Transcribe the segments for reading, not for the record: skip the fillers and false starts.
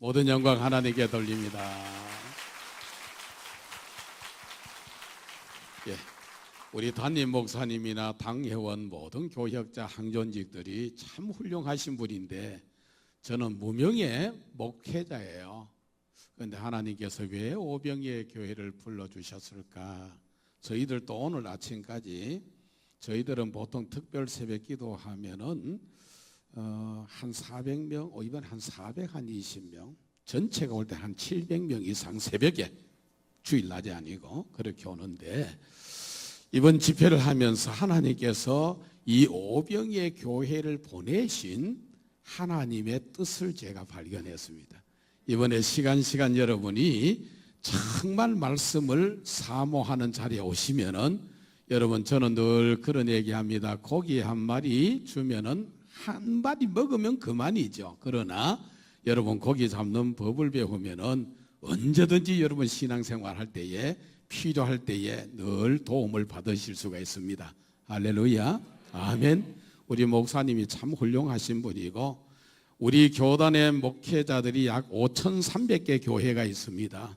모든 영광 하나님께 돌립니다. 예, 우리 담임 목사님이나 당회원 모든 교역자 항존직들이 참 훌륭하신 분인데 저는 무명의 목회자예요. 그런데 하나님께서 왜 오병이의 교회를 불러주셨을까? 저희들도 오늘 아침까지 저희들은 보통 특별 새벽 기도하면은 한 400명, 이번 한 420명, 전체가 올 때 한 700명 이상 새벽에 주일 낮이 아니고 그렇게 오는데 이번 집회를 하면서 하나님께서 이 오병이의 교회를 보내신 하나님의 뜻을 제가 발견했습니다. 이번에 시간 여러분이 정말 말씀을 사모하는 자리에 오시면은 여러분 저는 늘 그런 얘기합니다. 고기 한 마리 주면은 한 마리 먹으면 그만이죠. 그러나 여러분 고기 잡는 법을 배우면은 언제든지 여러분 신앙생활 할 때에 필요할 때에 늘 도움을 받으실 수가 있습니다. 할렐루야, 아멘. 우리 목사님이 참 훌륭하신 분이고 우리 교단의 목회자들이 약 5,300개 교회가 있습니다.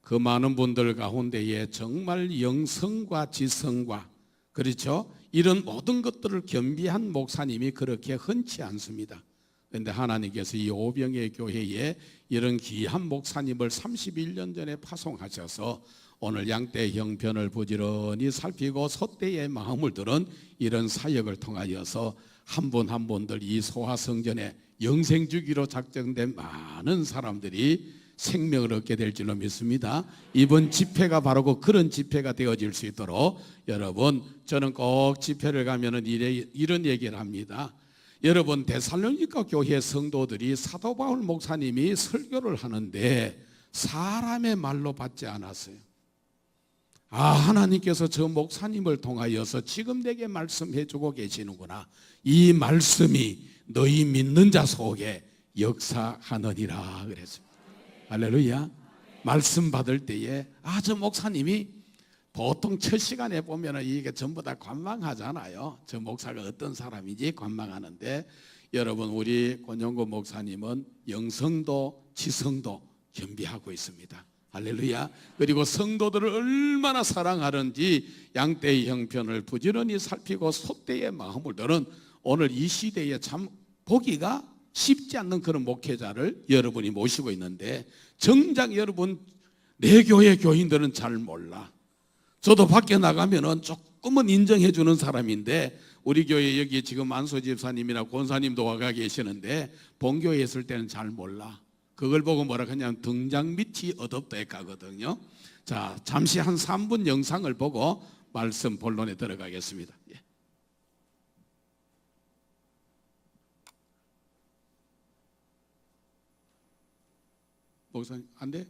그 많은 분들 가운데에 정말 영성과 지성과 그렇죠? 이런 모든 것들을 겸비한 목사님이 그렇게 흔치 않습니다. 그런데 하나님께서 이 오병의 교회에 이런 귀한 목사님을 31년 전에 파송하셔서 오늘 양떼 형편을 부지런히 살피고 소떼의 마음을 들은 이런 사역을 통하여서 한 분 한 분들 이 소화성전에 영생주기로 작정된 많은 사람들이 생명을 얻게 될 줄로 믿습니다. 이번 집회가 바로 그런 집회가 되어질 수 있도록 여러분 저는 꼭 집회를 가면은 이런 얘기를 합니다. 여러분 데살로니가 교회 성도들이 사도 바울 목사님이 설교를 하는데 사람의 말로 받지 않았어요. 하나님께서 저 목사님을 통하여서 지금 내게 말씀해 주고 계시는구나. 이 말씀이 너희 믿는 자 속에 역사하느니라 그랬습니다. 할렐루야. 말씀 받을 때에 저 목사님이 보통 첫 시간에 보면 이게 전부 다 관망하잖아요. 저 목사가 어떤 사람인지 관망하는데 여러분 우리 권영구 목사님은 영성도 지성도 겸비하고 있습니다. 할렐루야. 그리고 성도들을 얼마나 사랑하는지 양떼의 형편을 부지런히 살피고 소떼의 마음을 들은 오늘 이 시대에 참 보기가 쉽지 않는 그런 목회자를 여러분이 모시고 있는데 정작 여러분 내 교회 교인들은 잘 몰라. 저도 밖에 나가면은 조금은 인정해 주는 사람인데 우리 교회 여기 지금 안소 집사님이나 권사님도 와가 계시는데 본교회에 있을 때는 잘 몰라. 그걸 보고 뭐라 그냥 등장 밑이 어둡다 했거든요. 자, 잠시 한 3분 영상을 보고 말씀 본론에 들어가겠습니다. 예. 목사님 안 돼?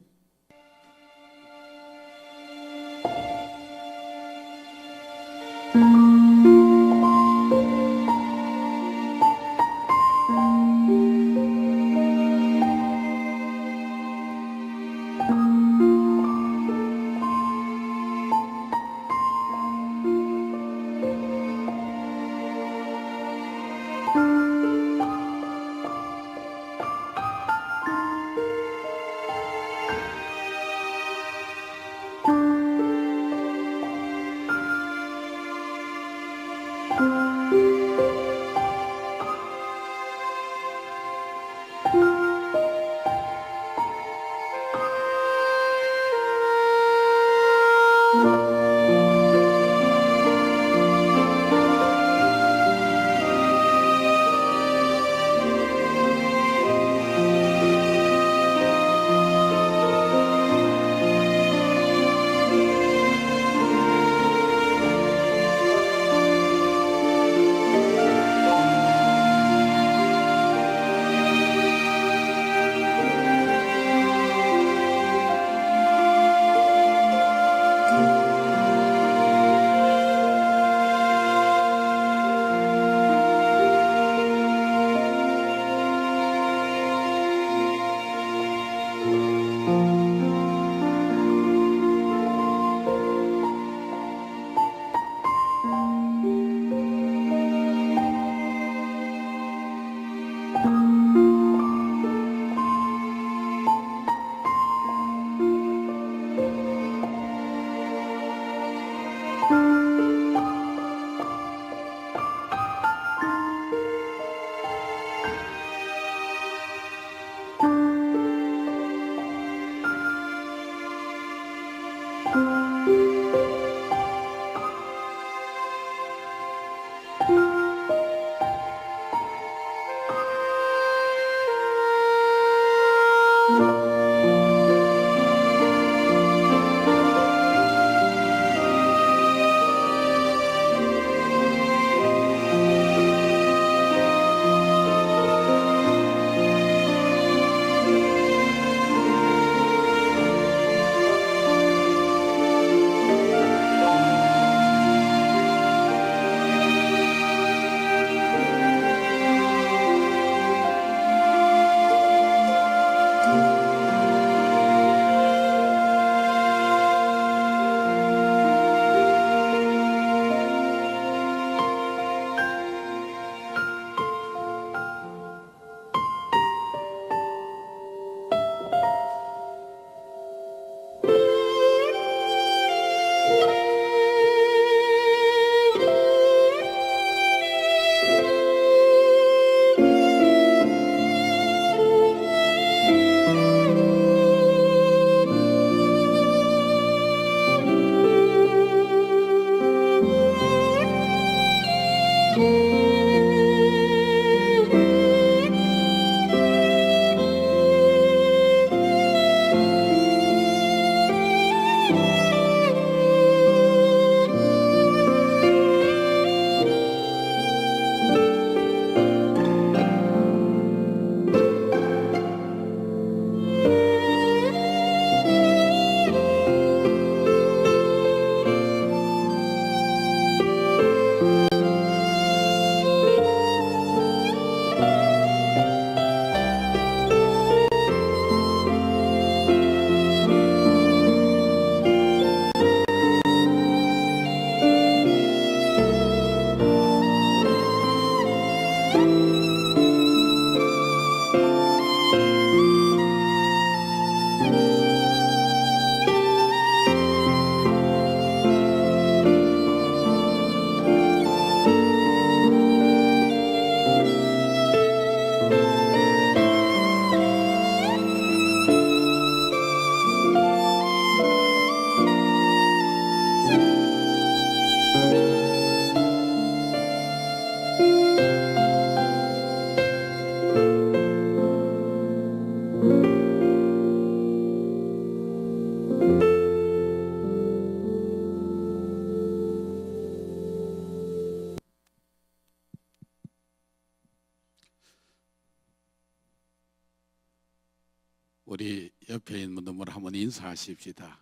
우리 옆에 있는 분들 한번 인사하십시다.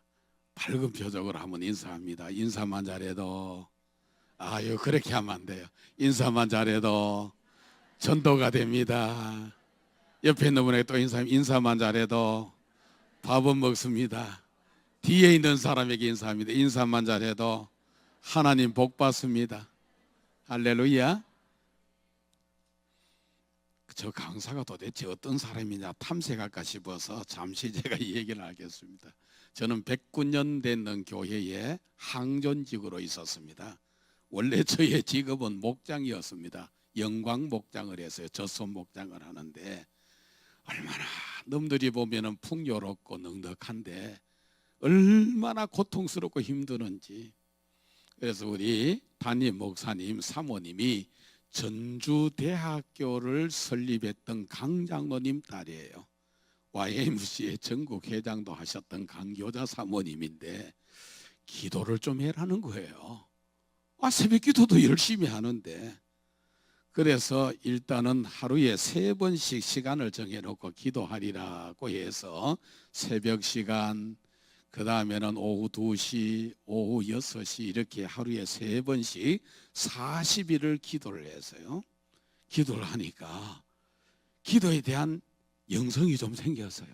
밝은 표정으로 한번 인사합니다. 인사만 잘해도 아유 그렇게 하면 안 돼요. 인사만 잘해도 전도가 됩니다. 옆에 있는 분에게 또 인사만 잘해도 밥은 먹습니다. 뒤에 있는 사람에게 인사합니다. 인사만 잘해도 하나님 복 받습니다. 할렐루야. 저 강사가 도대체 어떤 사람이냐 탐색할까 싶어서 잠시 제가 이 얘기를 하겠습니다. 저는 109년 됐는 교회에 항존직으로 있었습니다. 원래 저의 직업은 목장이었습니다. 영광 목장을 했어요. 젖소 목장을 하는데 얼마나 놈들이 보면은 풍요롭고 넉넉한데 얼마나 고통스럽고 힘드는지. 그래서 우리 담임 목사님 사모님이 전주대학교를 설립했던 강장로님 딸이에요. YMCA 전국 회장도 하셨던 강교자 사모님인데 기도를 좀 해라는 거예요. 새벽 기도도 열심히 하는데. 그래서 일단은 하루에 3번씩 시간을 정해놓고 기도하리라고 해서 새벽 시간, 그 다음에는 오후 2시, 오후 6시 이렇게 하루에 3번씩 40일을 기도를 했어요. 기도를 하니까 기도에 대한 영성이 좀 생겼어요.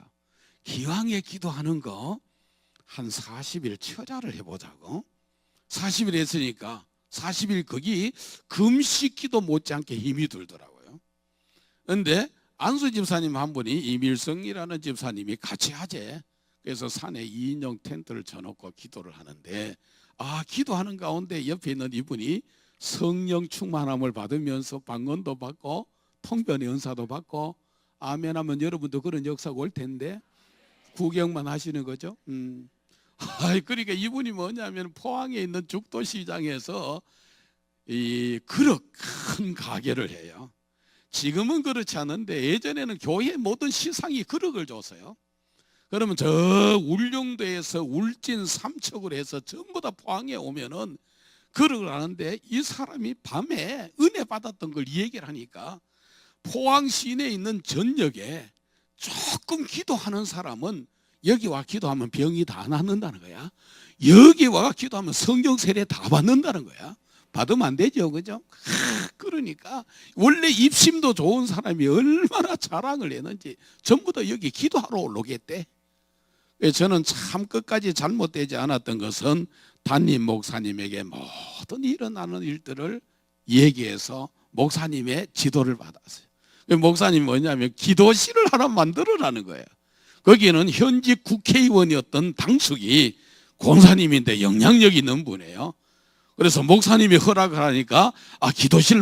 기왕에 기도하는 거 한 40일 처자를 해보자고. 40일 했으니까 40일 거기 금식 기도 못지않게 힘이 들더라고요. 그런데 안수 집사님 한 분이 이밀성이라는 집사님이 같이 하재. 그래서 산에 2인용 텐트를 쳐놓고 기도를 하는데 기도하는 가운데 옆에 있는 이분이 성령 충만함을 받으면서 방언도 받고 통변의 은사도 받고 아멘하면 여러분도 그런 역사가 올 텐데 구경만 하시는 거죠. 그러니까 이분이 뭐냐면 포항에 있는 죽도시장에서 이 그릇 큰 가게를 해요. 지금은 그렇지 않은데 예전에는 교회 모든 시상이 그릇을 줬어요. 그러면 저 울릉도에서 울진 삼척을 해서 전부 다 포항에 오면은 그릇을 하는데, 이 사람이 밤에 은혜 받았던 걸 얘기를 하니까 포항 시내에 있는 전역에 조금 기도하는 사람은 여기 와 기도하면 병이 다 낫는다는 거야. 여기 와 기도하면 성령 세례 다 받는다는 거야. 받으면 안 되죠, 그죠? 그러니까 원래 입심도 좋은 사람이 얼마나 자랑을 했는지 전부 다 여기 기도하러 올라오겠대. 저는 참 끝까지 잘못되지 않았던 것은 담임 목사님에게 모든 일어나는 일들을 얘기해서 목사님의 지도를 받았어요. 목사님이 뭐냐면 기도실을 하나 만들어라는 거예요. 거기는 현직 국회의원이었던 당숙이 권사님인데 영향력 있는 분이에요. 그래서 목사님이 허락을 하니까 기도실을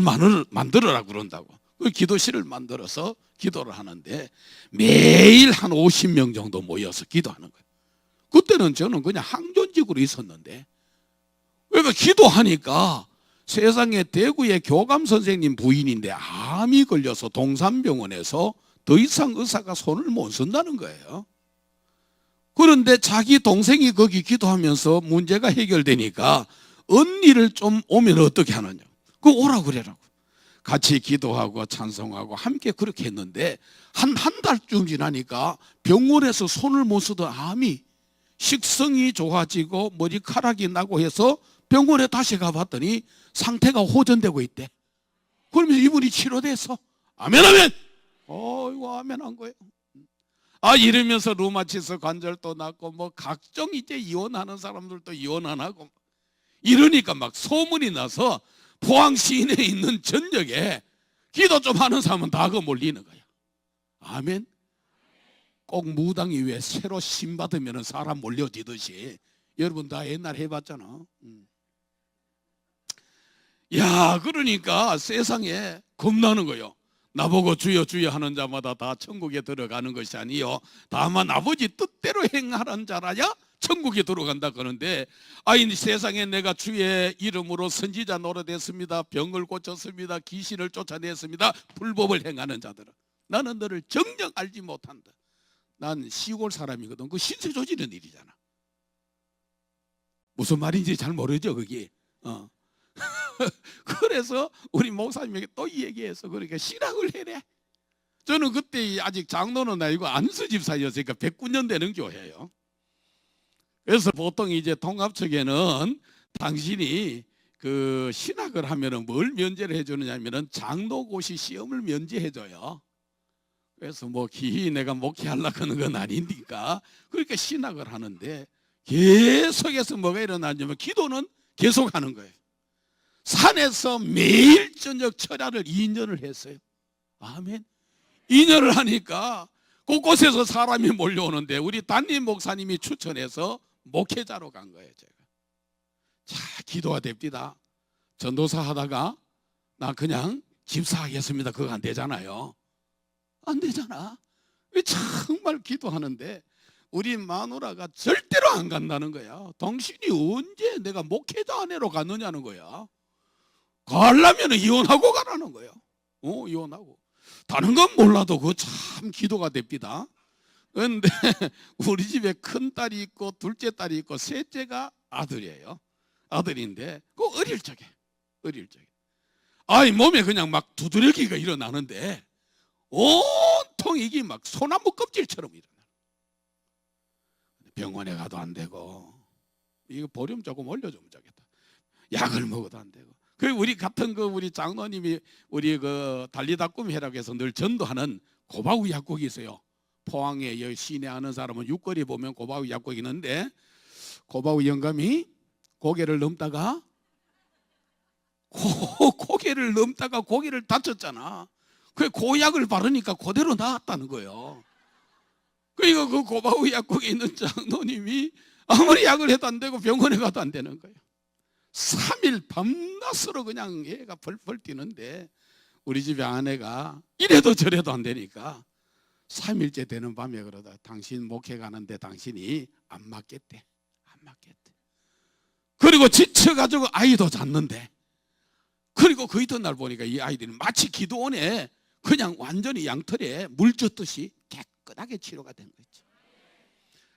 만들어라 그런다고. 그 기도실을 만들어서 기도를 하는데 매일 한 50명 정도 모여서 기도하는 거예요. 그때는 저는 그냥 항존직으로 있었는데, 그러니까 기도하니까 세상에 대구의 교감 선생님 부인인데 암이 걸려서 동산병원에서 더 이상 의사가 손을 못 쓴다는 거예요. 그런데 자기 동생이 거기 기도하면서 문제가 해결되니까 언니를 좀 오면 어떻게 하느냐, 그거 오라고 그래라고. 같이 기도하고 찬송하고 함께 그렇게 했는데 한 달쯤 지나니까 병원에서 손을 못 쓰던 암이 식성이 좋아지고 머리카락이 나고 해서 병원에 다시 가봤더니 상태가 호전되고 있대. 그러면서 이분이 치료돼서 아멘 아멘. 이거 아멘 한 거예요. 이러면서 루마티스 관절도 낫고 뭐 각종 이제 이혼하는 사람들도 이혼 안 하고 이러니까 막 소문이 나서 포항 시내에 있는 전역에 기도 좀 하는 사람은 다 그 몰리는 거야. 아멘. 꼭 무당이 왜 새로 신 받으면 사람 몰려지듯이 여러분 다 옛날 해봤잖아. 야, 그러니까 세상에 겁나는 거요. 나보고 주여 주여 하는 자마다 다 천국에 들어가는 것이 아니요 다만 아버지 뜻대로 행하는 자라야 천국에 들어간다 그러는데, 이 세상에 내가 주의 이름으로 선지자 노릇했습니다, 병을 고쳤습니다, 귀신을 쫓아냈습니다, 불법을 행하는 자들은 나는 너를 정녕 알지 못한다. 난 시골 사람이거든. 그 신세 조지는 일이잖아. 무슨 말인지 잘 모르죠 그게. 그래서 우리 목사님에게 또 얘기해서 그러니까 신학을 해래. 저는 그때 아직 장로는 아니고 안수 집사였으니까 109년 되는 교회예요. 그래서 보통 이제 통합측에는 당신이 그 신학을 하면은 뭘 면제를 해주느냐면은 장로고시 시험을 면제해줘요. 그래서 뭐 기히 내가 목회하려고 하는 건 아니니까 그러니까 신학을 하는데 계속해서 뭐가 일어나냐면 기도는 계속하는 거예요. 산에서 매일 저녁 철야를 2년을 했어요. 아멘. 2년을 하니까 곳곳에서 사람이 몰려오는데 우리 담임 목사님이 추천해서 목회자로 간 거예요. 제가 자, 기도가 됩니다. 전도사 하다가 나 그냥 집사하겠습니다, 그거 안 되잖아요. 안 되잖아. 정말 기도하는데 우리 마누라가 절대로 안 간다는 거야. 당신이 언제 내가 목회자 아내로 갔느냐는 거야. 가려면 이혼하고 가라는 거예요. 이혼하고. 다른 건 몰라도 그거 참 기도가 됩니다. 그런데 우리 집에 큰 딸이 있고 둘째 딸이 있고 셋째가 아들이에요. 아들인데 그 어릴 적에 몸에 그냥 막 두드러기가 일어나는데 온통 이게 막 소나무 껍질처럼 일어나. 병원에 가도 안 되고, 이거 보름 조금 올려주면 좋겠다. 약을 먹어도 안 되고. 그 우리 같은 우리 장로님이 우리 달리다 꿈회라고 해서 늘 전도하는 고바우 약국이 있어요. 포항에 여기 시내 아는 사람은 육거리 보면 고바우 약국이 있는데, 고바우 영감이 고개를 넘다가 고개를 다쳤잖아. 그 고약을 바르니까 그대로 나았다는 거예요. 그러니까 그 고바우 약국에 있는 장로님이 아무리 약을 해도 안 되고 병원에 가도 안 되는 거예요. 3일 밤낮으로 그냥 얘가 펄펄 뛰는데 우리 집에 아내가 이래도 저래도 안 되니까 3일째 되는 밤에 그러다 당신 목회 가는데 당신이 안 맞겠대. 그리고 지쳐가지고 아이도 잤는데, 그리고 그 이튿날 보니까 이 아이들이 마치 기도원에 그냥 완전히 양털에 물 젖듯이 깨끗하게 치료가 된 거죠.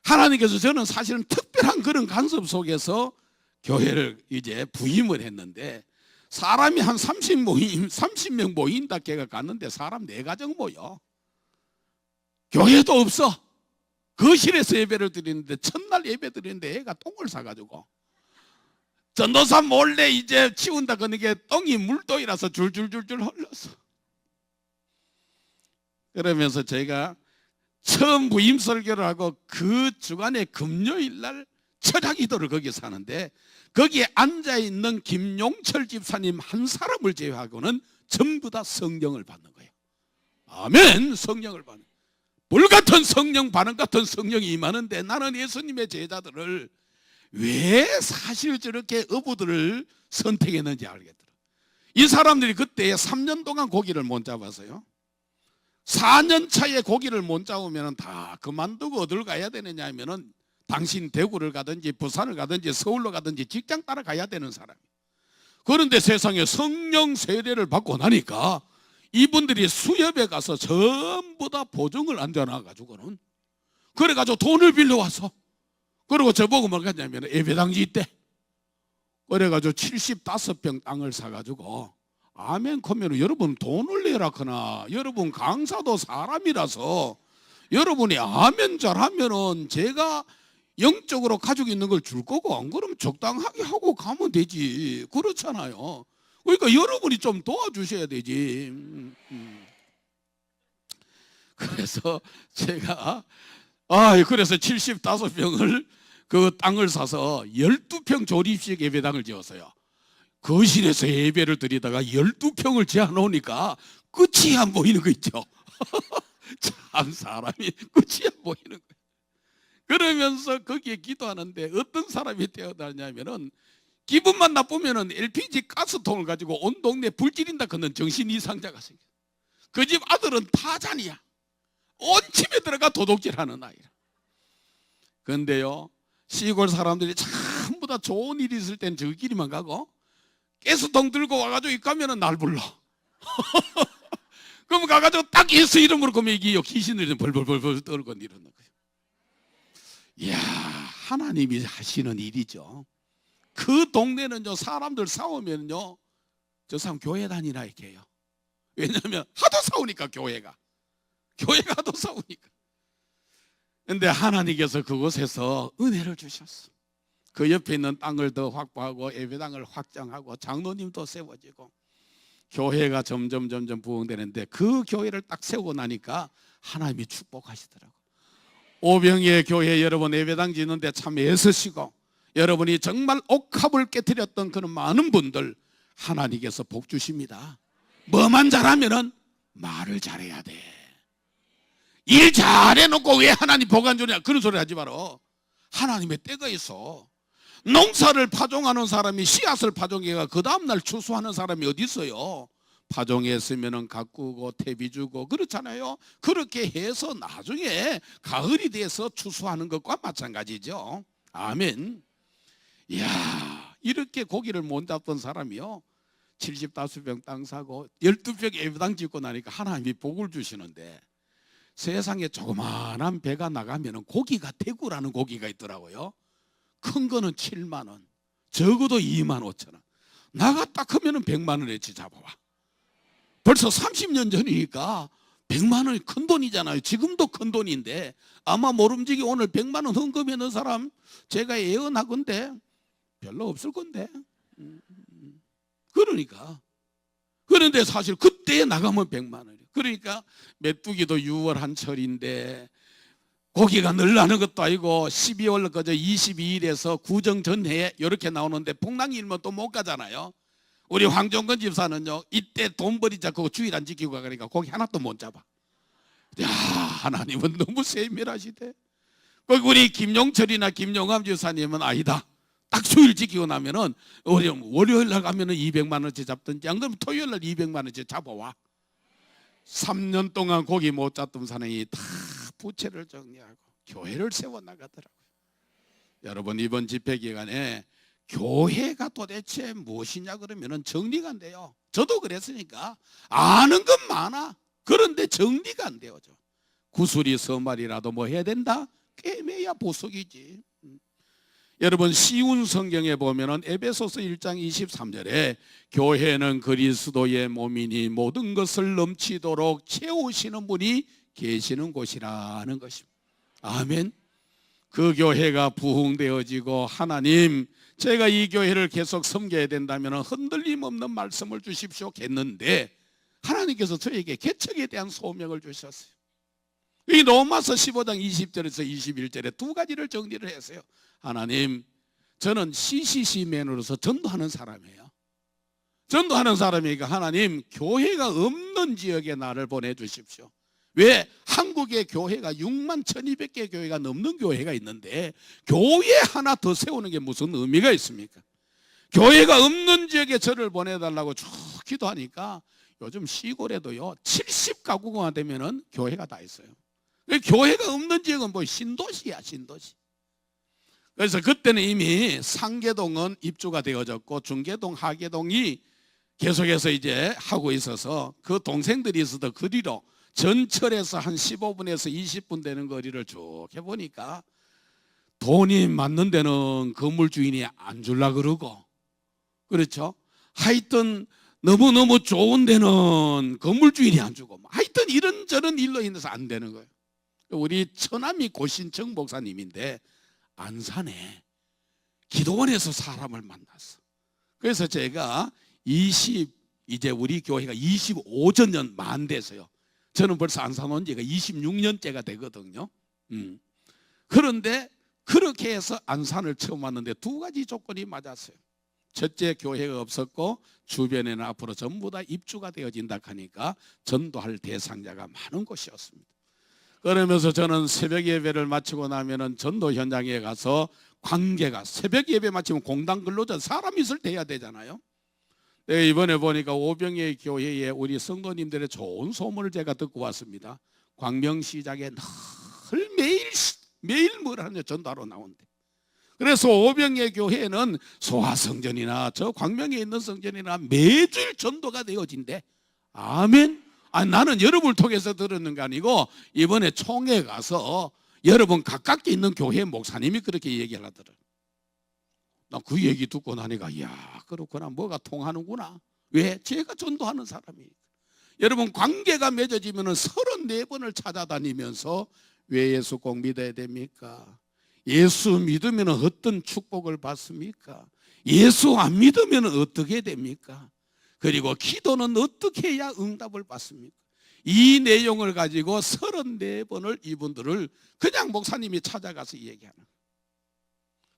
하나님께서 저는 사실은 특별한 그런 간섭 속에서 교회를 이제 부임을 했는데, 사람이 한 30명 모인다 걔가 갔는데 사람 4가정 모여. 교회도 없어. 거실에서 예배를 드리는데, 첫날 예배 드리는데 애가 똥을 싸가지고 전도사 몰래 이제 치운다 그러니까 똥이 물똥이라서 줄줄줄줄 흘렀어. 그러면서 제가 처음 부임 설교를 하고 그 주간에 금요일 날 철학 기도를 거기서 하는데, 거기에 앉아있는 김용철 집사님 한 사람을 제외하고는 전부 다 성령을 받는 거예요. 아멘. 성령을 받는, 불같은 성령, 반응 같은 성령이 임하는데, 나는 예수님의 제자들을 왜 사실 저렇게 어부들을 선택했는지 알겠더라. 이 사람들이 그때 3년 동안 고기를 못 잡았어요. 4년 차에 고기를 못 잡으면 다 그만두고 어딜 가야 되느냐 하면은, 당신 대구를 가든지 부산을 가든지 서울로 가든지 직장 따라가야 되는 사람이에요. 그런데 세상에 성령 세례를 받고 나니까 이분들이 수협에 가서 전부 다 보증을 안 되놔가지고는, 그래가지고 돈을 빌려와서, 그리고 저보고 뭐가 했냐면 예배당지 있대. 그래가지고 75평 땅을 사가지고, 아멘 하면 여러분 돈을 내라 하나, 여러분 강사도 사람이라서 여러분이 아멘 잘하면은 제가 영적으로 가지고 있는 걸 줄 거고, 안 그러면 적당하게 하고 가면 되지. 그렇잖아요. 그러니까 여러분이 좀 도와주셔야 되지. 그래서 제가 그래서 75평을 그 땅을 사서 12평 조립식 예배당을 지었어요. 거실에서 예배를 드리다가 12평을 지어놓으니까 끝이 안 보이는 거 있죠. 참 사람이 끝이 안 보이는 거예요. 그러면서 거기에 기도하는데 어떤 사람이 태어나냐면은, 기분만 나쁘면은 LPG 가스통을 가지고 온 동네 불 지린다 그는 정신 이상자가 생겨. 그 집 아들은 타잔이야. 온 집에 들어가 도둑질하는 아이라. 그런데요, 시골 사람들이 전부 다 좋은 일이 있을 땐 저 길이만 가고, 가스통 들고 와가지고 가면은 날 불러. 그럼 가가지고 딱 예수 이름으로 그러면 이게 귀신들이 벌벌벌벌 떨고 이러는 거예요. 이야, 하나님이 하시는 일이죠. 그 동네는요, 사람들 싸우면요, 저 사람 교회 다니라 이렇게 해요. 왜냐하면 하도 싸우니까, 교회가 하도 싸우니까. 근데 하나님께서 그곳에서 은혜를 주셨어. 그 옆에 있는 땅을 더 확보하고 예배당을 확장하고 장로님도 세워지고 교회가 점점 부흥되는데, 그 교회를 딱 세우고 나니까 하나님이 축복하시더라고. 오병이의 교회 여러분 예배당 짓는데 참 애쓰시고, 여러분이 정말 옥합을 깨뜨렸던 그런 많은 분들 하나님께서 복 주십니다. 뭐만 잘하면은 말을 잘해야 돼. 일 잘해놓고 왜 하나님 복 안 주냐 그런 소리 하지 마라. 하나님의 때가 있어. 농사를 파종하는 사람이 씨앗을 파종해가 그 다음날 추수하는 사람이 어디 있어요? 파종했으면 가꾸고 퇴비 주고 그렇잖아요. 그렇게 해서 나중에 가을이 돼서 추수하는 것과 마찬가지죠. 아멘. 이야, 이렇게 고기를 못 잡던 사람이요, 75평 땅 사고 12평 예배당 짓고 나니까 하나님이 복을 주시는데, 세상에 조그마한 배가 나가면 고기가 대구라는 고기가 있더라고요. 큰 거는 7만 원, 적어도 2만 5천 원. 나갔다 크면은 100만 원어치 잡아와. 벌써 30년 전이니까 100만 원이 큰 돈이잖아요. 지금도 큰 돈인데, 아마 모름지기 오늘 100만 원 헌금하는 사람 제가 예언하건대 별로 없을 건데. 그러니까. 그런데 사실 그때 나가면 100만 원이에요. 그러니까 메뚜기도 6월 한철인데 고기가 늘 나는 것도 아니고 12월 그저 22일에서 구정 전해에 이렇게 나오는데, 풍랑이 일면 또 못 가잖아요. 우리 황종건 집사는요, 이때 돈벌이 잡고 주일 안 지키고 가니까 고기 하나도 못 잡아. 야, 하나님은 너무 세밀하시대. 우리 김용철이나 김용암 집사님은 아니다. 딱 주일 지키고 나면은 월요일 날 가면은 200만 원치 잡든지, 안 그러면 토요일 날 200만 원치 잡아와. 3년 동안 고기 못 잡던 사람이 다 부채를 정리하고 교회를 세워 나가더라고요. 여러분, 이번 집회 기간에 교회가 도대체 무엇이냐 그러면은 정리가 안 돼요. 저도 그랬으니까 아는 건 많아. 그런데 정리가 안 되어져. 구슬이 서말이라도 뭐 해야 된다? 꿰매야 보석이지. 여러분 쉬운 성경에 보면은 에베소서 1장 23절에 교회는 그리스도의 몸이니 모든 것을 넘치도록 채우시는 분이 계시는 곳이라는 것입니다. 아멘. 그 교회가 부흥되어지고 하나님 제가 이 교회를 계속 섬겨야 된다면 흔들림 없는 말씀을 주십시오 했는데 하나님께서 저에게 개척에 대한 소명을 주셨어요. 이 로마서 15장 20절에서 21절에 두 가지를 정리를 했어요. 하나님 저는 CCC맨으로서 전도하는 사람이에요. 전도하는 사람이니까 하나님 교회가 없는 지역에 나를 보내주십시오. 왜? 한국의 교회가 6만 1200개 교회가 넘는 교회가 있는데 교회 하나 더 세우는 게 무슨 의미가 있습니까? 교회가 없는 지역에 저를 보내달라고 쭉 기도하니까 요즘 시골에도요 70가구가 되면은 교회가 다 있어요. 교회가 없는 지역은 뭐 신도시야, 신도시. 그래서 그때는 이미 상계동은 입주가 되어졌고 중계동, 하계동이 계속해서 이제 하고 있어서 그 동생들이 있어도 거리로 전철에서 한 15분에서 20분 되는 거리를 쭉 해보니까 돈이 맞는 데는 건물 주인이 안 줄라 그러고, 그렇죠? 하여튼 너무너무 좋은 데는 건물 주인이 안 주고, 하여튼 이런저런 일로 인해서 안 되는 거예요. 우리 처남이 고신청 목사님인데 안산에 기도원에서 사람을 만났어. 그래서 제가 이제 우리 교회가 25주년 만돼서요. 저는 벌써 안산 온 지가 26년째가 되거든요. 그런데 그렇게 해서 안산을 처음 왔는데 두 가지 조건이 맞았어요. 첫째, 교회가 없었고 주변에는 앞으로 전부 다 입주가 되어진다 하니까 전도할 대상자가 많은 곳이었습니다. 그러면서 저는 새벽 예배를 마치고 나면은 전도 현장에 가서 관계가 새벽 예배 마치면 공당 근로자 사람 있을 때 해야 되잖아요. 네, 이번에 보니까 오병의 교회에 우리 성도님들의 좋은 소문을 제가 듣고 왔습니다. 광명시장에 늘 매일 뭘 하냐 전도하러 나온대. 그래서 오병의 교회는 소아성전이나 저 광명에 있는 성전이나 매주일 전도가 되어진대. 아멘. 나는 여러분을 통해서 들었는 게 아니고 이번에 총회 가서 여러분 가깝게 있는 교회 목사님이 그렇게 얘기를 하더라고요. 나 그 얘기 듣고 나니까 이야 그렇구나, 뭐가 통하는구나. 왜? 제가 전도하는 사람이니까. 여러분 관계가 맺어지면 34번을 찾아다니면서 왜 예수 꼭 믿어야 됩니까? 예수 믿으면 어떤 축복을 받습니까? 예수 안 믿으면 어떻게 됩니까? 그리고 기도는 어떻게 해야 응답을 받습니까? 이 내용을 가지고 34번을 이분들을 그냥 목사님이 찾아가서 얘기하는 거예요.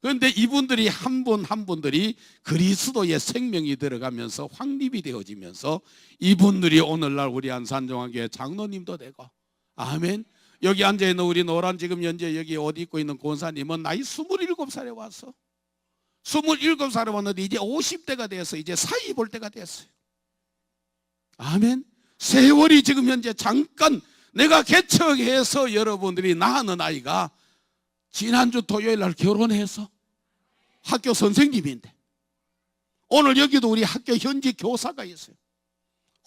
그런데 이분들이 한 분 한 분들이 그리스도의 생명이 들어가면서 확립이 되어지면서 이분들이 오늘날 우리 안산종합교회 장로님도 되고, 아멘. 여기 앉아있는 우리 노란 지금 현재 여기 옷 입고 있는 권사님은 나이 27살에 왔어. 27살에 왔는데 이제 50대가 돼서 이제 사이 볼 때가 됐어요. 아멘. 세월이 지금 현재 잠깐 내가 개척해서 여러분들이 낳는 아이가 지난주 토요일 날 결혼해서 학교 선생님인데 오늘 여기도 우리 학교 현직 교사가 있어요.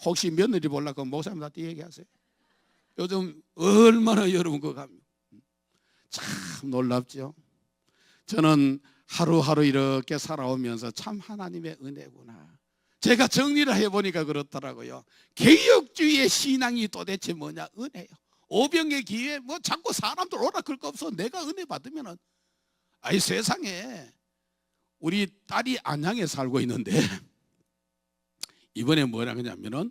혹시 며느리 보려고 목사님한테 얘기하세요. 요즘 얼마나 여러분 그거 합니다. 참 놀랍죠. 저는 하루하루 이렇게 살아오면서 참 하나님의 은혜구나. 제가 정리를 해보니까 그렇더라고요. 개혁주의의 신앙이 도대체 뭐냐? 은혜요. 오병의 기회에 뭐 자꾸 사람들 오라 그럴 거 없어. 내가 은혜 받으면은 아이 세상에 우리 딸이 안양에 살고 있는데 이번에 뭐라 그러냐면은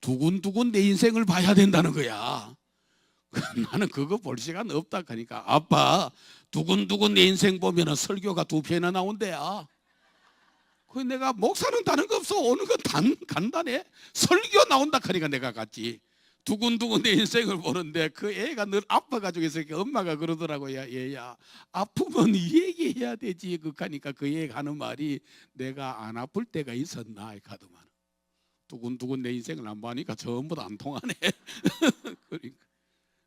두근두근 내 인생을 봐야 된다는 거야. 나는 그거 볼 시간 없다 하니까 아빠 두근두근 내 인생 보면은 설교가 2편이나 나온대야. 그 내가 목사는 다른 거 없어. 오는 건 간단해. 설교 나온다 하니까 내가 갔지. 두근두근 내 인생을 보는데 그 애가 늘 아파가지고 있으니까 엄마가 그러더라고요. 얘야 아프면 얘기해야 되지. 그러니까 그 애가 하는 말이 내가 안 아플 때가 있었나 하더만. 두근두근 내 인생을 안 보니까 전부 다 안 통하네.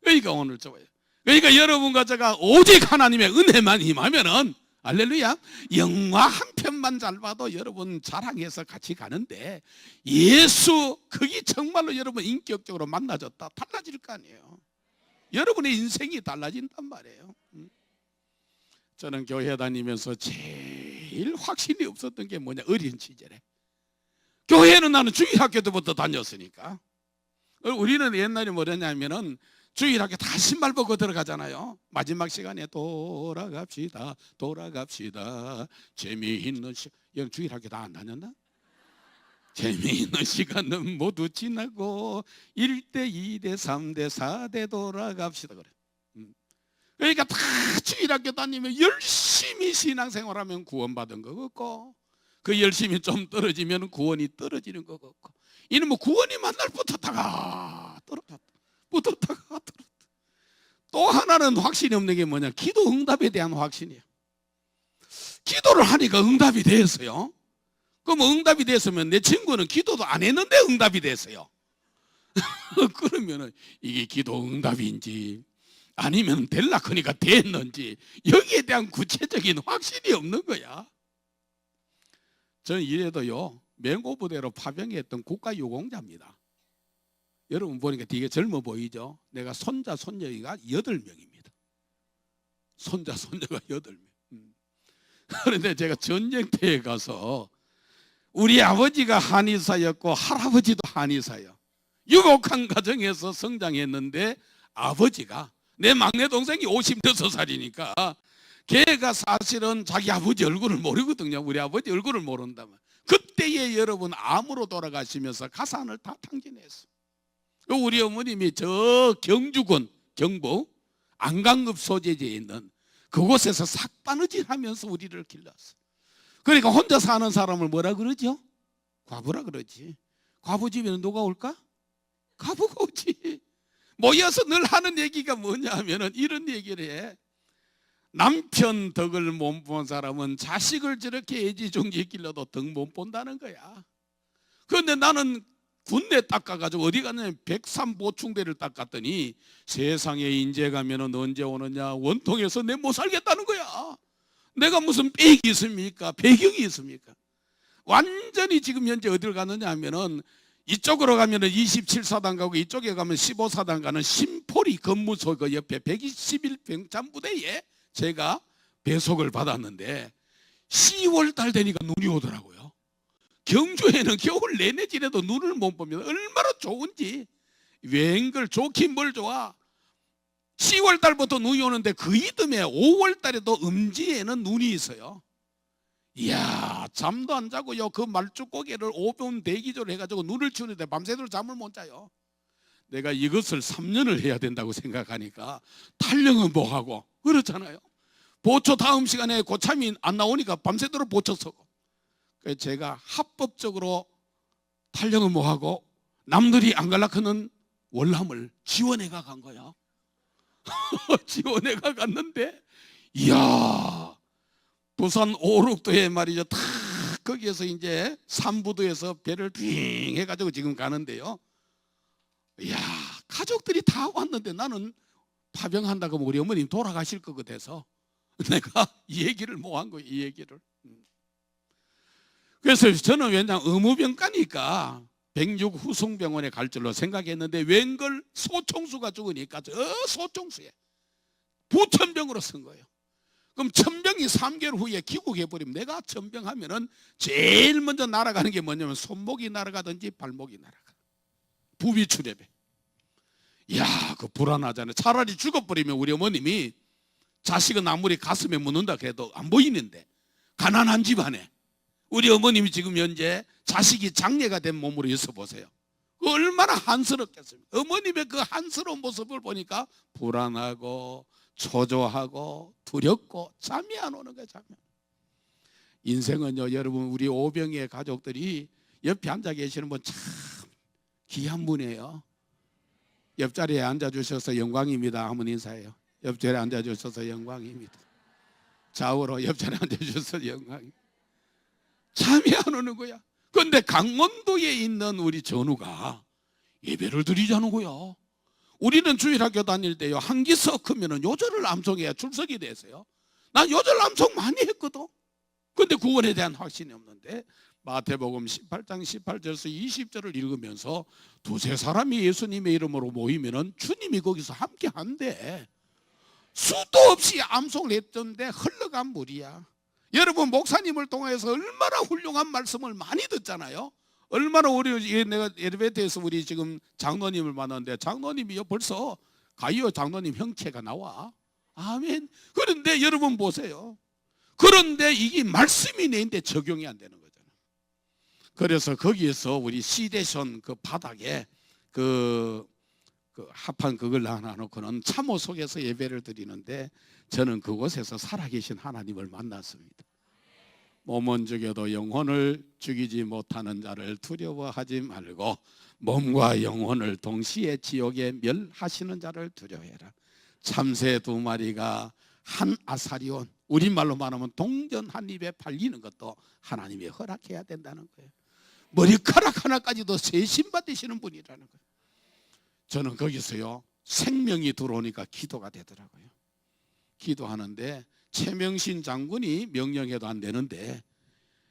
그러니까 오늘 좋아요. 그러니까 여러분과 제가 오직 하나님의 은혜만 임하면은 할렐루야. 영화 한 편만 잘 봐도 여러분 자랑해서 같이 가는데 예수 그게 정말로 여러분 인격적으로 만나졌다 달라질 거 아니에요. 여러분의 인생이 달라진단 말이에요. 저는 교회 다니면서 제일 확신이 없었던 게 뭐냐, 어린 시절에. 교회는 나는 주일학교 때부터 다녔으니까. 우리는 옛날에 뭐랬냐면은 주일학교 다 신발 벗고 들어가잖아요. 마지막 시간에 돌아갑시다 돌아갑시다 재미있는 시간. 여러분 주일학교 다 안 다녔나? 재미있는 시간은 모두 지나고 1대 2대 3대 4대 돌아갑시다 그래. 그러니까 다 주일학교 다니면 열심히 신앙생활하면 구원받은 거 같고, 그 열심히 좀 떨어지면 구원이 떨어지는 거 같고, 이는 뭐 구원이 만날 붙었다가 떨어졌다 붙었다가 떨어졌다. 또 하나는 확신이 없는 게 뭐냐, 기도 응답에 대한 확신이에요. 기도를 하니까 응답이 됐어요. 그럼 응답이 됐으면 내 친구는 기도도 안 했는데 응답이 됐어요. 그러면은 이게 기도 응답인지 아니면 될라 크니까 됐는지 여기에 대한 구체적인 확신이 없는 거야. 저는 이래도요 맹고부대로 파병했던 국가유공자입니다. 여러분 보니까 되게 젊어 보이죠? 내가 손자 손녀가 8명입니다. 손자 손녀가 8명. 그런데 제가 전쟁터에 가서 우리 아버지가 한의사였고 할아버지도 한의사예요. 유복한 가정에서 성장했는데 아버지가, 내 막내 동생이 56살이니까 걔가 사실은 자기 아버지 얼굴을 모르거든요. 우리 아버지 얼굴을 모른다면. 그때에 여러분 암으로 돌아가시면서 가산을 다 탕진했어. 우리 어머님이 저 경주군 경북 안강읍 소재지에 있는 그곳에서 삭바느질 하면서 우리를 길렀어. 그러니까 혼자 사는 사람을 뭐라 그러죠? 과부라 그러지. 과부 집에는 누가 올까? 과부가 오지. 모여서 늘 하는 얘기가 뭐냐 하면은 이런 얘기를 해. 남편 덕을 못 본 사람은 자식을 저렇게 애지중지 길러도 덕 못 본다는 거야. 그런데 나는 군대 딱 가가지고 어디 갔냐면 103 보충대를 딱 갔더니 세상에 인제 가면은 언제 오느냐, 원통에서 내 못 살겠다는 거야. 내가 무슨 빽이 있습니까? 배경이 있습니까? 완전히 지금 현재 어디를 가느냐 하면은 이쪽으로 가면은 27사단 가고 이쪽에 가면 15사단 가는 심포리 근무소 그 옆에 121병참 부대에 제가 배속을 받았는데 10월 달 되니까 눈이 오더라고요. 경주에는 겨울 내내 지내도 눈을 못 봅니다. 얼마나 좋은지. 웬걸 좋긴 뭘 좋아. 10월 달부터 눈이 오는데 그 이듬해 5월 달에도 음지에는 눈이 있어요. 이야, 잠도 안 자고요. 그 말죽고개를 5분 대기조를 해가지고 눈을 치우는데 밤새도록 잠을 못 자요. 내가 이것을 3년을 해야 된다고 생각하니까 탈령은 뭐하고 그렇잖아요. 보초 다음 시간에 고참이 안 나오니까 밤새도록 보초 서고. 그래서 제가 합법적으로 탈령은 뭐하고 남들이 안 갈라크는 월남을 지원해가 간 거야. 지원해가 갔는데 이야, 부산 오륙도에 말이죠. 다 거기에서 이제 삼부도에서 배를 빙 해가지고 지금 가는데요. 이야, 가족들이 다 왔는데 나는 파병한다고 하면 우리 어머님 돌아가실 것 같아서 내가 이 얘기를 못 한 거예요. 이 얘기를. 그래서 저는 왜냐 의무병가니까 106 후송병원에 갈 줄로 생각했는데 웬걸 소총수가 죽으니까 저 소총수에 부천병으로 쓴 거예요. 그럼 천병이 3개월 후에 귀국해버리면 내가 천병하면은 제일 먼저 날아가는 게 뭐냐면 손목이 날아가든지 발목이 날아가. 부비출혈에. 이야, 그 불안하잖아요. 차라리 죽어버리면 우리 어머님이 자식은 아무리 가슴에 묻는다 그래도 안 보이는데 가난한 집안에 우리 어머님이 지금 현재 자식이 장례가 된 몸으로 있어 보세요. 얼마나 한스럽겠습니까? 어머님의 그 한스러운 모습을 보니까 불안하고 초조하고 두렵고 잠이 안 오는 거예요. 잠이. 인생은요 여러분, 우리 오병이의 가족들이 옆에 앉아 계시는 분 참 귀한 분이에요. 옆자리에 앉아주셔서 영광입니다. 한번 인사해요. 옆자리에 앉아주셔서 영광입니다. 좌우로 옆자리에 앉아주셔서 영광입니다. 잠이 안 오는 거야. 그런데 강원도에 있는 우리 전우가 예배를 드리자는 거야. 우리는 주일학교 다닐 때요 한기석 하면은 요절을 암송해야 출석이 됐어요. 난 요절 암송 많이 했거든. 근데 구원에 대한 확신이 없는데 마태복음 18장 18절에서 20절을 읽으면서 두세 사람이 예수님의 이름으로 모이면은 주님이 거기서 함께 한대. 수도 없이 암송을 했던데 흘러간 물이야. 여러분, 목사님을 통해서 얼마나 훌륭한 말씀을 많이 듣잖아요. 얼마나 내가 엘리베이터에서 우리 지금 장로님을 만났는데 장로님이 벌써 가이오 장로님 형체가 나와. 아멘. 그런데 여러분 보세요. 그런데 이게 말씀이 내인데 적용이 안 되는 거잖아요. 그래서 거기에서 우리 시대션 그 바닥에 그 합한 그걸 하나 놓고는 참호 속에서 예배를 드리는데 저는 그곳에서 살아계신 하나님을 만났습니다. 몸은 죽여도 영혼을 죽이지 못하는 자를 두려워하지 말고 몸과 영혼을 동시에 지옥에 멸하시는 자를 두려워해라. 참새 두 마리가 한 아사리온, 우리말로 말하면 동전 한 입에 팔리는 것도 하나님이 허락해야 된다는 거예요. 머리카락 하나까지도 세심 받으시는 분이라는 거예요. 저는 거기서요, 생명이 들어오니까 기도가 되더라고요. 기도하는데 최명신 장군이 명령해도 안 되는데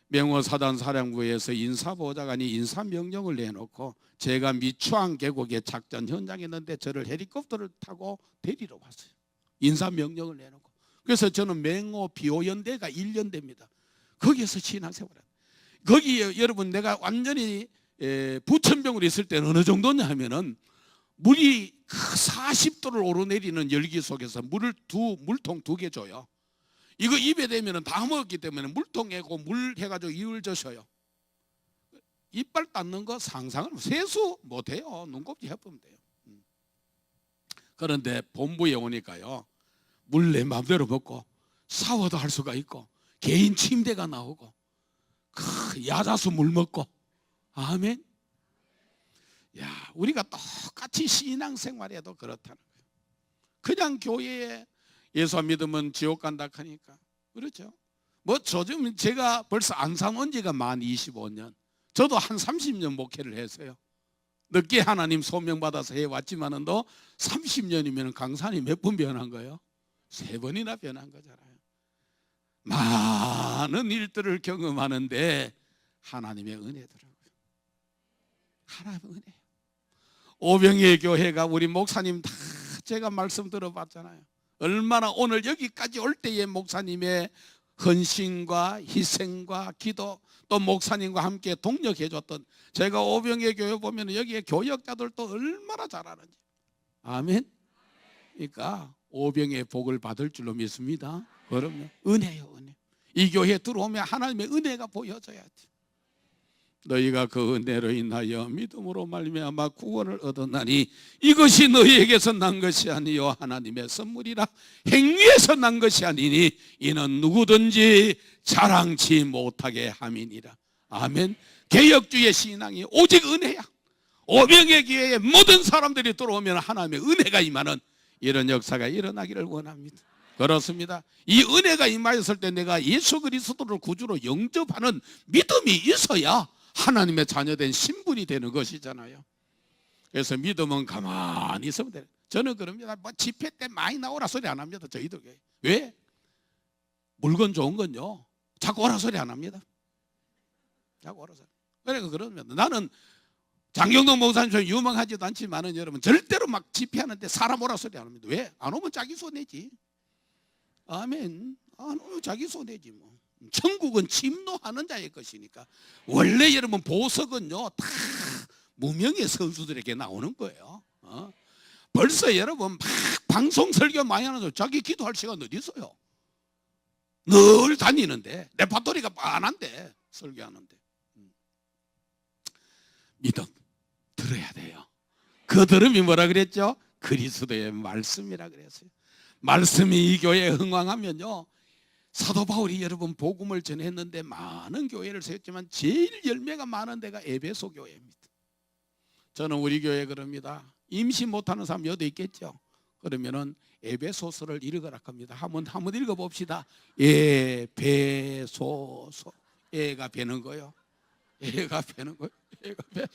명호사단 사령부에서 인사보좌관이 인사명령을 내놓고 제가 미추안 계곡의 작전 현장에 있는데 저를 헬리콥터를 타고 데리러 왔어요. 인사명령을 내놓고. 그래서 저는 맹호 비호연대가 1년 됩니다. 거기에서 신앙생활을. 거기에 여러분, 내가 완전히 부천병으로 있을 때는 어느 정도냐 하면은 물이 40도를 오르내리는 열기 속에서 물통 2개 줘요. 이거 입에 대면 다 먹었기 때문에 물통에고 물 해가지고 이을 젖어요. 이빨 닦는 거 상상을 세수 못해요. 눈곱지 해보면 돼요. 그런데 본부에 오니까요, 물 내 마음대로 먹고 샤워도 할 수가 있고 개인 침대가 나오고 야자수 물 먹고. 아멘. 야, 우리가 똑같이 신앙생활에도 그렇다는 거예요. 그냥 교회에 예수 안 믿으면 지옥 간다 하니까 그렇죠. 뭐 요즘 제가 벌써 안산 온 지가 만 25년, 저도 한 30년 목회를 했어요. 늦게 하나님 소명받아서 해왔지만은 또 30년이면 강산이 몇 번 변한 거예요? 3번이나 변한 거잖아요. 많은 일들을 경험하는데 하나님의 은혜더라고요. 하나님의 은혜. 오병이의 교회가 우리 목사님 다 제가 말씀 들어봤잖아요. 얼마나 오늘 여기까지 올 때의 목사님의 헌신과 희생과 기도, 또 목사님과 함께 동력해줬던, 제가 오병의 교회 보면 여기에 교역자들도 얼마나 잘하는지. 아멘. 그러니까 오병의 복을 받을 줄로 믿습니다. 그럼요. 은혜요, 은혜. 이 교회에 들어오면 하나님의 은혜가 보여져야지. 너희가 그 은혜로 인하여 믿음으로 말미암아 구원을 얻었나니 이것이 너희에게서 난 것이 아니요 하나님의 선물이라. 행위에서 난 것이 아니니 이는 누구든지 자랑치 못하게 함이니라. 아멘. 개혁주의 신앙이 오직 은혜야. 오병의 교회에 모든 사람들이 들어오면 하나님의 은혜가 임하는 이런 역사가 일어나기를 원합니다. 그렇습니다. 이 은혜가 임하였을 때 내가 예수 그리스도를 구주로 영접하는 믿음이 있어야 하나님의 자녀된 신분이 되는 것이잖아요. 그래서 믿음은 가만히 있으면 돼요. 저는 그럽니다. 뭐 집회 때 많이 나오라 소리 안 합니다. 저희도. 왜? 물건 좋은 건요, 자꾸 오라 소리 안 합니다. 자꾸 오라 소리. 그러니까 그럽니다. 나는 장경동 목사님처럼 유명하지도 않지만은 여러분, 절대로 막 집회하는데 사람 오라 소리 안 합니다. 왜? 안 오면 자기 손해지. 아멘. 안 오면 자기 손해지 뭐. 천국은 침노하는 자의 것이니까. 원래 여러분 보석은요 다 무명의 선수들에게 나오는 거예요. 벌써 여러분 막 방송 설교 많이 하는 거 자기 기도할 시간 어디 있어요? 늘 다니는데 레파토리가 빤한데 설교하는데. 믿음 들어야 돼요. 그 들음이 뭐라 그랬죠? 그리스도의 말씀이라 그랬어요. 말씀이 이 교회에 흥왕하면요, 사도 바울이 여러분 복음을 전했는데 많은 교회를 세웠지만 제일 열매가 많은 데가 에베소 교회입니다. 저는 우리 교회 그럽니다. 임신 못하는 사람 여기 있겠죠? 그러면은 에베소서를 읽으라 합니다. 한번 읽어봅시다. 에베소서. 애가 배는 거요. 애가 배는 거요. 애가 배.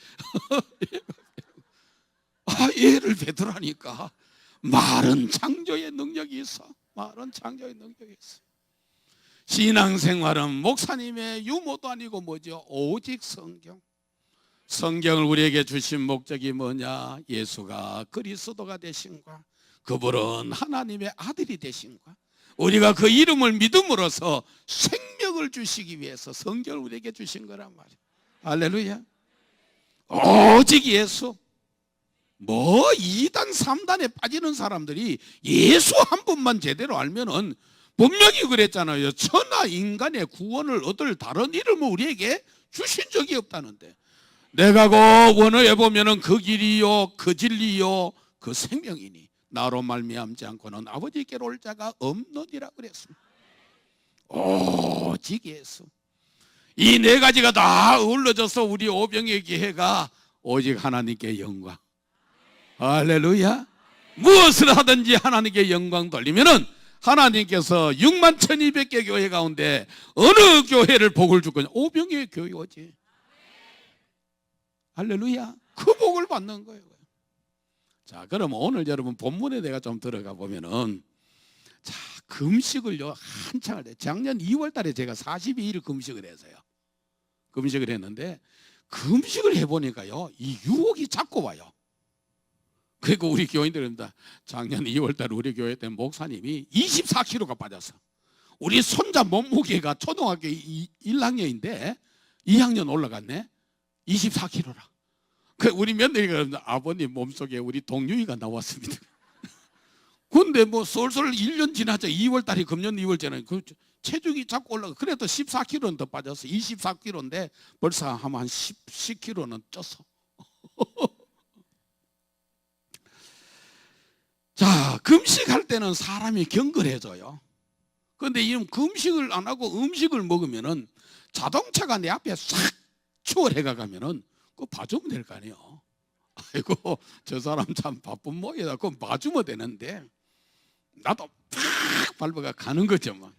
애를 배더라니까. 말은 창조의 능력이 있어. 말은 창조의 능력이 있어. 신앙생활은 목사님의 유머도 아니고 뭐죠? 오직 성경. 성경을 우리에게 주신 목적이 뭐냐? 예수가 그리스도가 되신과 그분은 하나님의 아들이 되신과 우리가 그 이름을 믿음으로써 생명을 주시기 위해서 성경을 우리에게 주신 거란 말이에요. 할렐루야. 오직 예수. 뭐 2단 3단에 빠지는 사람들이 예수 한 분만 제대로 알면은 분명히 그랬잖아요. 천하 인간의 구원을 얻을 다른 이름을 우리에게 주신 적이 없다는데, 내가 그 원어에 보면은 그 길이요 그 진리요 그 생명이니 나로 말미암지 않고는 아버지께로 올 자가 없느니라 그랬습니다. 오직 예수. 이 네 가지가 다 어우러져서 우리 오병의 기회가 오직 하나님께 영광. 할렐루야. 무엇을 하든지 하나님께 영광 돌리면은 하나님께서 61,200개 교회 가운데 어느 교회를 복을 줄 거냐? 오병의 교회지. 할렐루야. 그 복을 받는 거예요. 자, 그럼 오늘 여러분 본문에 내가 좀 들어가 보면은, 자, 금식을요 한창을 해. 작년 2월 달에 제가 42일 금식을 했어요. 금식을 했는데 금식을 해보니까요 이 유혹이 자꾸 와요. 그리고 우리 교인들입니다. 작년 2월 달에 우리 교회 때 목사님이 24kg가 빠졌어. 우리 손자 몸무게가 초등학교 1학년인데 2학년 올라갔네. 24kg라. 그 우리 며느리가 아버님 몸속에 우리 동유이가 나왔습니다. 근데 뭐 솔솔 1년 지나자 2월 달에 금년 2월 전에 그 체중이 자꾸 올라가. 그래도 14kg는 더 빠졌어. 24kg인데 벌써 한 10kg는 쪘어. 자, 금식할 때는 사람이 경건해져요. 그런데 이 금식을 안 하고 음식을 먹으면은 자동차가 내 앞에 싹 추월해가 가면은 그거 봐주면 될 거 아니에요. 아이고 저 사람 참 바쁜 모양이다. 그거 봐주면 되는데 나도 팍 밟아가 가는 거죠. 뭐.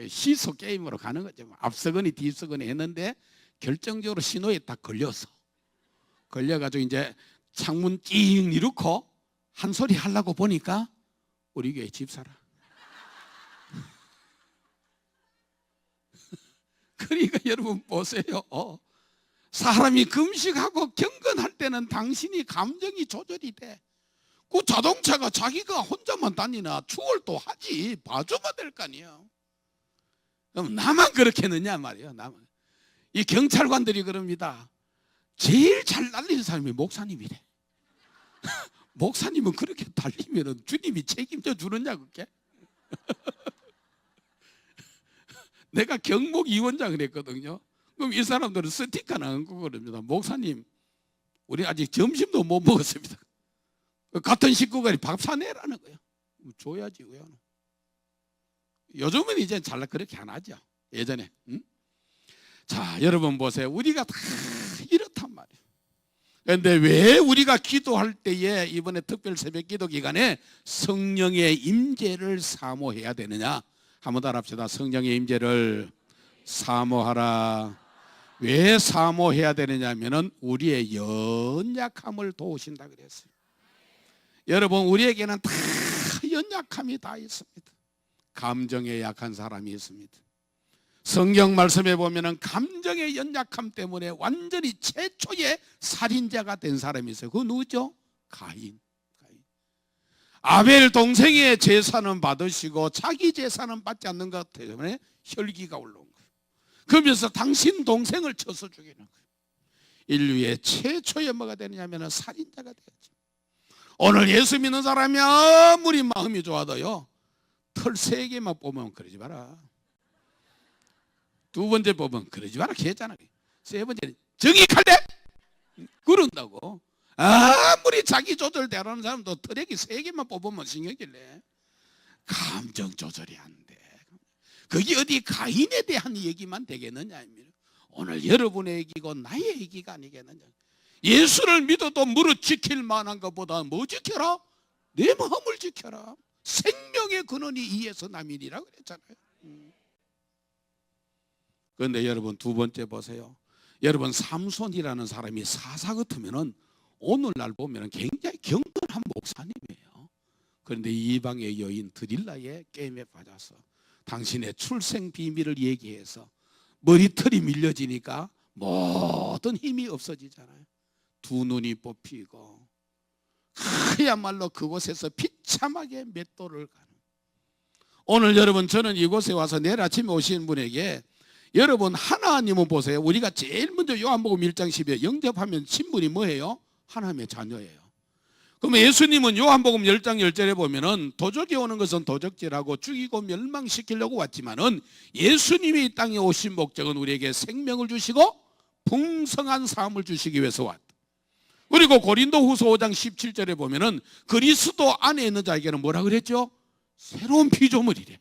시소 게임으로 가는 거죠. 앞서거니 뒤서거니 했는데 결정적으로 신호에 딱 걸려서 걸려가지고 이제 창문 찡 이렇고 한 소리 하려고 보니까 우리 교회 집사라. 그러니까 여러분 보세요. 사람이 금식하고 경건할 때는 당신이 감정이 조절이 돼. 그 자동차가 자기가 혼자만 다니나 추월도 하지. 봐주면 될 거 아니에요. 그럼 나만 그렇게 했느냐 말이에요. 나만. 이 경찰관들이 그럽니다. 제일 잘 달리는 사람이 목사님이래. 목사님은 그렇게 달리면 주님이 책임져 주느냐 그게? 내가 경목 위원장을 했거든요. 그럼 이 사람들은 스티커 나고 그럽니다. 목사님 우리 아직 점심도 못 먹었습니다. 같은 식구가 밥 사내라는 거예요. 줘야지 왜? 요즘은 이제 잘 그렇게 안 하죠. 예전에. 응? 자, 여러분 보세요. 우리가 다 이렇단 말이에요. 그런데 왜 우리가 기도할 때에 이번에 특별 새벽 기도 기간에 성령의 임재를 사모해야 되느냐? 한번 더 합시다. 성령의 임재를 사모하라. 왜 사모해야 되느냐 하면은 우리의 연약함을 도우신다 그랬어요. 여러분 우리에게는 다 연약함이 다 있습니다. 감정에 약한 사람이 있습니다. 성경 말씀에 보면은 감정의 연약함 때문에 완전히 최초의 살인자가 된 사람이 있어요. 그거 누구죠? 가인. 아벨 동생의 제사는 받으시고 자기 제사는 받지 않는 것 때문에 혈기가 올라온 거예요. 그러면서 당신 동생을 쳐서 죽이는 거예요. 인류의 최초의 뭐가 되느냐면 살인자가 되었죠. 오늘 예수 믿는 사람이 아무리 마음이 좋아도요 털 3개만 뽑으면 그러지 마라. 두 번째 뽑으면 그러지 마라 했잖아. 세 번째는 정익할래? 그런다고. 아무리 자기 조절대로하는 사람도 털에기 3개만 뽑으면 신경질래. 감정 조절이 안 돼. 그게 어디 가인에 대한 얘기만 되겠느냐. 오늘 여러분의 얘기고 나의 얘기가 아니겠느냐. 예수를 믿어도 무릇 지킬 만한 것보다 뭐 지켜라? 내 마음을 지켜라. 생명의 근원이 이에서 남이니라 그랬잖아요. 그런데 여러분 두 번째 보세요. 여러분 삼손이라는 사람이 사사 같으면은 오늘날 보면 굉장히 경건한 목사님이에요. 그런데 이방의 여인 드릴라의 게임에 빠져서 당신의 출생 비밀을 얘기해서 머리털이 밀려지니까 모든 힘이 없어지잖아요. 두 눈이 뽑히고 그야말로 그곳에서 비참하게 맷돌을 가는. 오늘 여러분, 저는 이곳에 와서 내일 아침에 오시는 분에게 여러분, 하나님은 보세요. 우리가 제일 먼저 요한복음 1장 10에 영접하면 신분이 뭐예요? 하나님의 자녀예요. 그러면 예수님은 요한복음 10장 10절에 보면은 도적이 오는 것은 도적질하고 죽이고 멸망시키려고 왔지만은 예수님이 이 땅에 오신 목적은 우리에게 생명을 주시고 풍성한 삶을 주시기 위해서 왔다. 그리고 고린도후서 5장 17절에 보면은 그리스도 안에 있는 자에게는 뭐라 그랬죠? 새로운 피조물이래.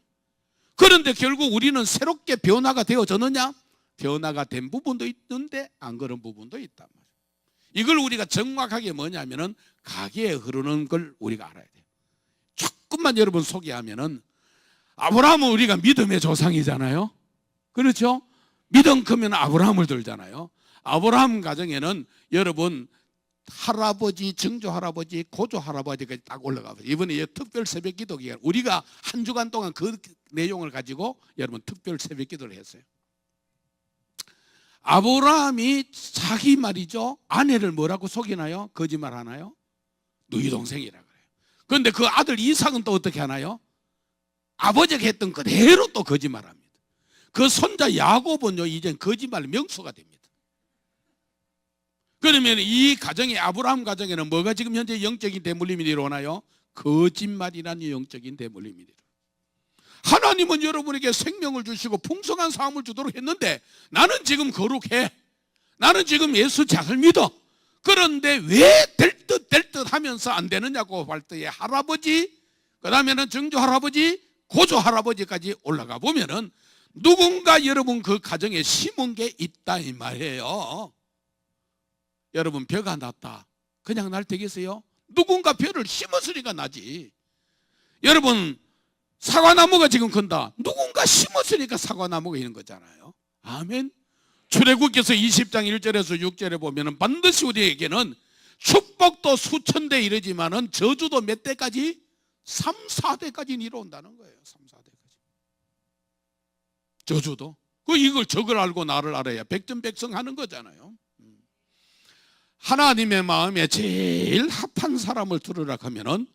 그런데 결국 우리는 새롭게 변화가 되어졌느냐? 변화가 된 부분도 있는데 안 그런 부분도 있단 말이에요. 이걸 우리가 정확하게 뭐냐면은 가계에 흐르는 걸 우리가 알아야 돼요. 조금만 여러분 소개하면은, 아브라함은 우리가 믿음의 조상이잖아요. 그렇죠? 믿음 크면 아브라함을 들잖아요. 아브라함 가정에는 여러분 할아버지, 증조 할아버지, 고조 할아버지까지 딱 올라가요. 이번에 특별 새벽 기도 기간, 우리가 한 주간 동안 그 내용을 가지고 여러분 특별 새벽 기도를 했어요. 아브라함이 자기 말이죠, 아내를 뭐라고 속이나요? 거짓말 하나요? 누이 동생이라 그래요. 그런데 그 아들 이삭은 또 어떻게 하나요? 아버지가 했던 그대로 또 거짓말합니다. 그 손자 야곱은요, 이제 거짓말 명수가 됩니다. 그러면 이 가정에, 아브라함 가정에는 뭐가 지금 현재 영적인 대물림이 일어나요? 거짓말이라는 영적인 대물림이 일어나요. 하나님은 여러분에게 생명을 주시고 풍성한 삶을 주도록 했는데 나는 지금 거룩해, 나는 지금 예수 잘 믿어. 그런데 왜 될 듯 하면서 안 되느냐고 할 때에 할아버지, 그 다음에는 증조 할아버지, 고조 할아버지까지 올라가 보면은 누군가 여러분 그 가정에 심은 게 있다 이 말이에요. 여러분, 벼가 났다, 그냥 날 되겠어요? 누군가 벼를 심었으니까 나지. 여러분, 사과나무가 지금 큰다, 누군가 심었으니까 사과나무가 있는 거잖아요. 아멘. 출애굽기서 20장 1절에서 6절에 보면은 반드시 우리에게는 축복도 수천 대 이르지만은 저주도 몇 대까지? 3, 4대까지 이뤄온다는 거예요. 3, 4대까지. 저주도. 이걸 적을 알고 나를 알아야 백전백승하는 거잖아요. 하나님의 마음에 제일 합한 사람을 들으라 하면은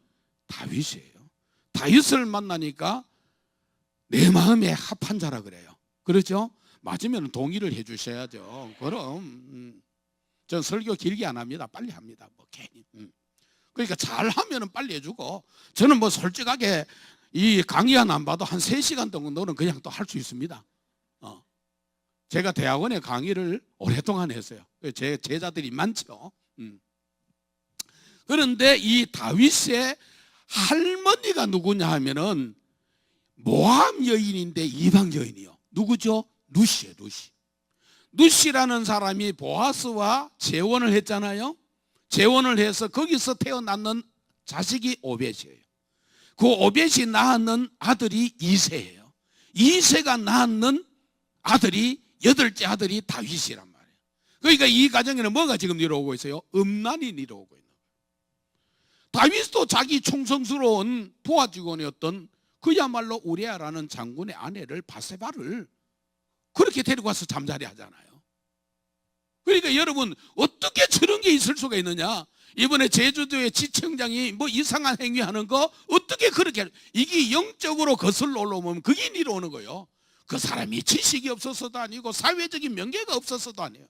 다윗이에요. 다윗을 만나니까 내 마음에 합한 자라 그래요. 그렇죠? 맞으면 동의를 해 주셔야죠. 그럼 전 설교 길게 안 합니다. 빨리 합니다. 뭐 괜히. 그러니까 잘하면 빨리 해주고, 저는 뭐 솔직하게 이 강의한 안 봐도 한 3시간 정도는 그냥 또 할 수 있습니다. 제가 대학원에 강의를 오랫동안 했어요. 제 제자들이 많죠. 그런데 이 다윗의 할머니가 누구냐 하면은 모함 여인인데 이방 여인이요. 누구죠? 루시예요. 루시라는 사람이 보아스와 재혼을 했잖아요. 재혼을 해서 거기서 태어났는 자식이 오벳이에요. 그 오벳이 낳는 아들이 이새예요. 이새가 낳는 아들이 8째 아들이 다윗이란 말이에요. 그러니까 이 가정에는 뭐가 지금 이루어오고 있어요? 음란이 이루어오고 있는 거예요. 다윗도 자기 충성스러운 부하직원이었던 그야말로 우리아라는 장군의 아내를 바세바를 그렇게 데리고 와서 잠자리 하잖아요. 그러니까 여러분, 어떻게 저런 게 있을 수가 있느냐? 이번에 제주도의 지청장이 뭐 이상한 행위하는 거 어떻게 그렇게, 이게 영적으로 거슬러 올라오면 그게 이루어오는 거예요. 그 사람이 지식이 없어서도 아니고 사회적인 명예가 없어서도 아니에요.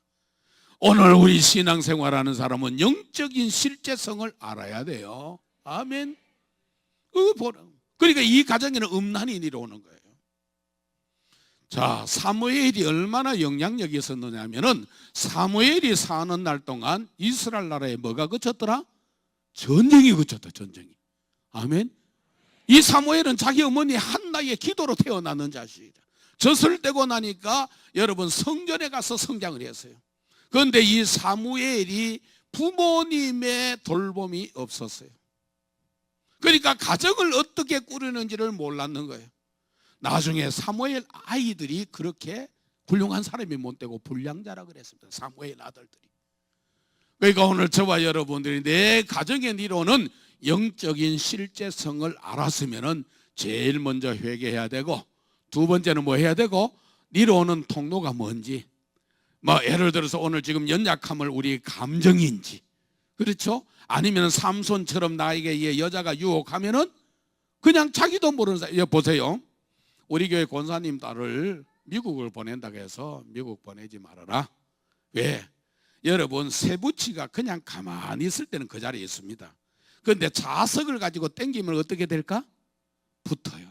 오늘 우리 신앙생활하는 사람은 영적인 실제성을 알아야 돼요. 아멘. 그러니까 이 가정에는 음란이 이루어오는 거예요. 자, 사무엘이 얼마나 영향력이 있었느냐 하면은 사무엘이 사는 날 동안 이스라엘 나라에 뭐가 그쳤더라? 전쟁이 그쳤다. 전쟁이. 아멘. 이 사무엘은 자기 어머니 한나의 기도로 태어났는 자식이다. 젖을 떼고 나니까 여러분 성전에 가서 성장을 했어요. 그런데 이 사무엘이 부모님의 돌봄이 없었어요. 그러니까 가정을 어떻게 꾸리는지를 몰랐는 거예요. 나중에 사무엘 아이들이 그렇게 훌륭한 사람이 못 되고 불량자라 그랬습니다. 사무엘 아들들이. 그러니까 오늘 저와 여러분들이 내 가정의 이루어는 영적인 실제성을 알았으면은 제일 먼저 회개해야 되고, 두 번째는 뭐 해야 되고, 내려오는 통로가 뭔지. 뭐 예를 들어서 오늘 지금 연약함을 우리 감정인지, 그렇죠? 아니면 삼손처럼 나에게 여자가 유혹하면은 그냥 자기도 모르는 사이. 보세요, 우리 교회 권사님 딸을 미국을 보낸다고 해서 미국 보내지 말아라. 왜? 여러분, 세부치가 그냥 가만히 있을 때는 그 자리에 있습니다. 그런데 자석을 가지고 땡기면 어떻게 될까? 붙어요.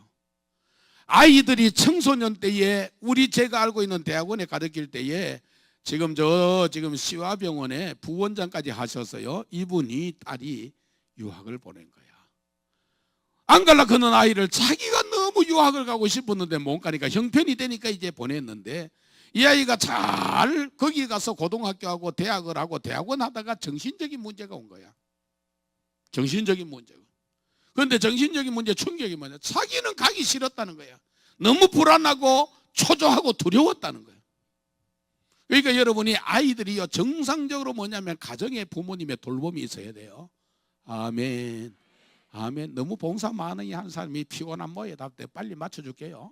아이들이 청소년 때에, 제가 알고 있는 대학원에 가르칠 때에 지금 시화병원에 부원장까지 하셨어요. 이분이 딸이 유학을 보낸 거야. 안 갈라 그는 아이를 자기가 너무 유학을 가고 싶었는데 못 가니까 형편이 되니까 이제 보냈는데, 이 아이가 잘 거기 가서 고등학교하고 대학을 하고 대학원 하다가 정신적인 문제가 온 거야. 정신적인 문제가. 그런데 정신적인 문제 충격이 뭐냐? 자기는 가기 싫었다는 거야. 너무 불안하고 초조하고 두려웠다는 거야. 그러니까 여러분이 아이들이요, 정상적으로 뭐냐면 가정에 부모님의 돌봄이 있어야 돼요. 아멘. 아멘. 너무 봉사 많이 하는 사람이 피곤한 뭐에 답대 빨리 맞춰줄게요.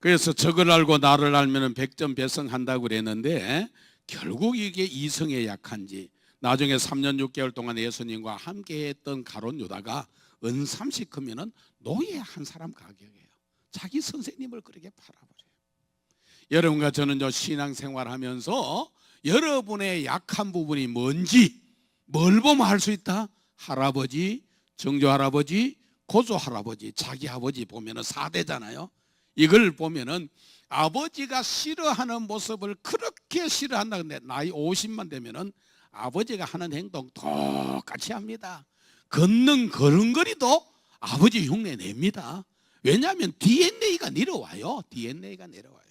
그래서 적을 알고 나를 알면 백전백승한다고 그랬는데, 결국 이게 이성에 약한지, 나중에 3년 6개월 동안 예수님과 함께했던 가룟 유다가 은삼씩 크면은 노예 한 사람 가격이에요. 자기 선생님을 그렇게 팔아버려요. 여러분과 저는 신앙생활하면서 여러분의 약한 부분이 뭔지 뭘 보면 알 수 있다? 할아버지, 정조할아버지, 고조할아버지, 자기 아버지 보면은 4대잖아요. 이걸 보면은 아버지가 싫어하는 모습을 그렇게 싫어한다. 근데 나이 50만 되면은 아버지가 하는 행동 똑같이 합니다. 걷는 걸음걸이도 아버지 흉내 냅니다. 왜냐하면 DNA가 내려와요. DNA가 내려와요.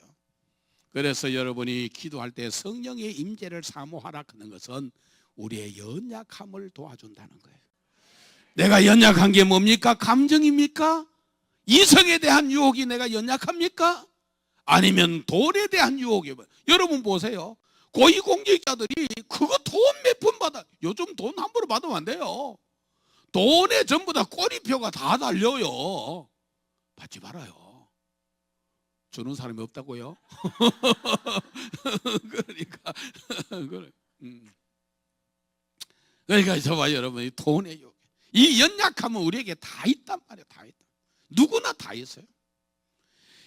그래서 여러분이 기도할 때 성령의 임재를 사모하라 하는 것은 우리의 연약함을 도와준다는 거예요. 내가 연약한 게 뭡니까? 감정입니까? 이성에 대한 유혹이 내가 연약합니까? 아니면 돈에 대한 유혹이. 여러분 보세요, 고위공직자들이 그거 돈 몇 푼 받아. 요즘 돈 함부로 받으면 안 돼요. 돈에 전부 다 꼬리표가 다 달려요. 받지 말아요. 주는 사람이 없다고요? 그러니까 저봐 여러분, 돈의 유혹, 이 연약함은 우리에게 다 있단 말이에요. 다 있다. 누구나 다 있어요.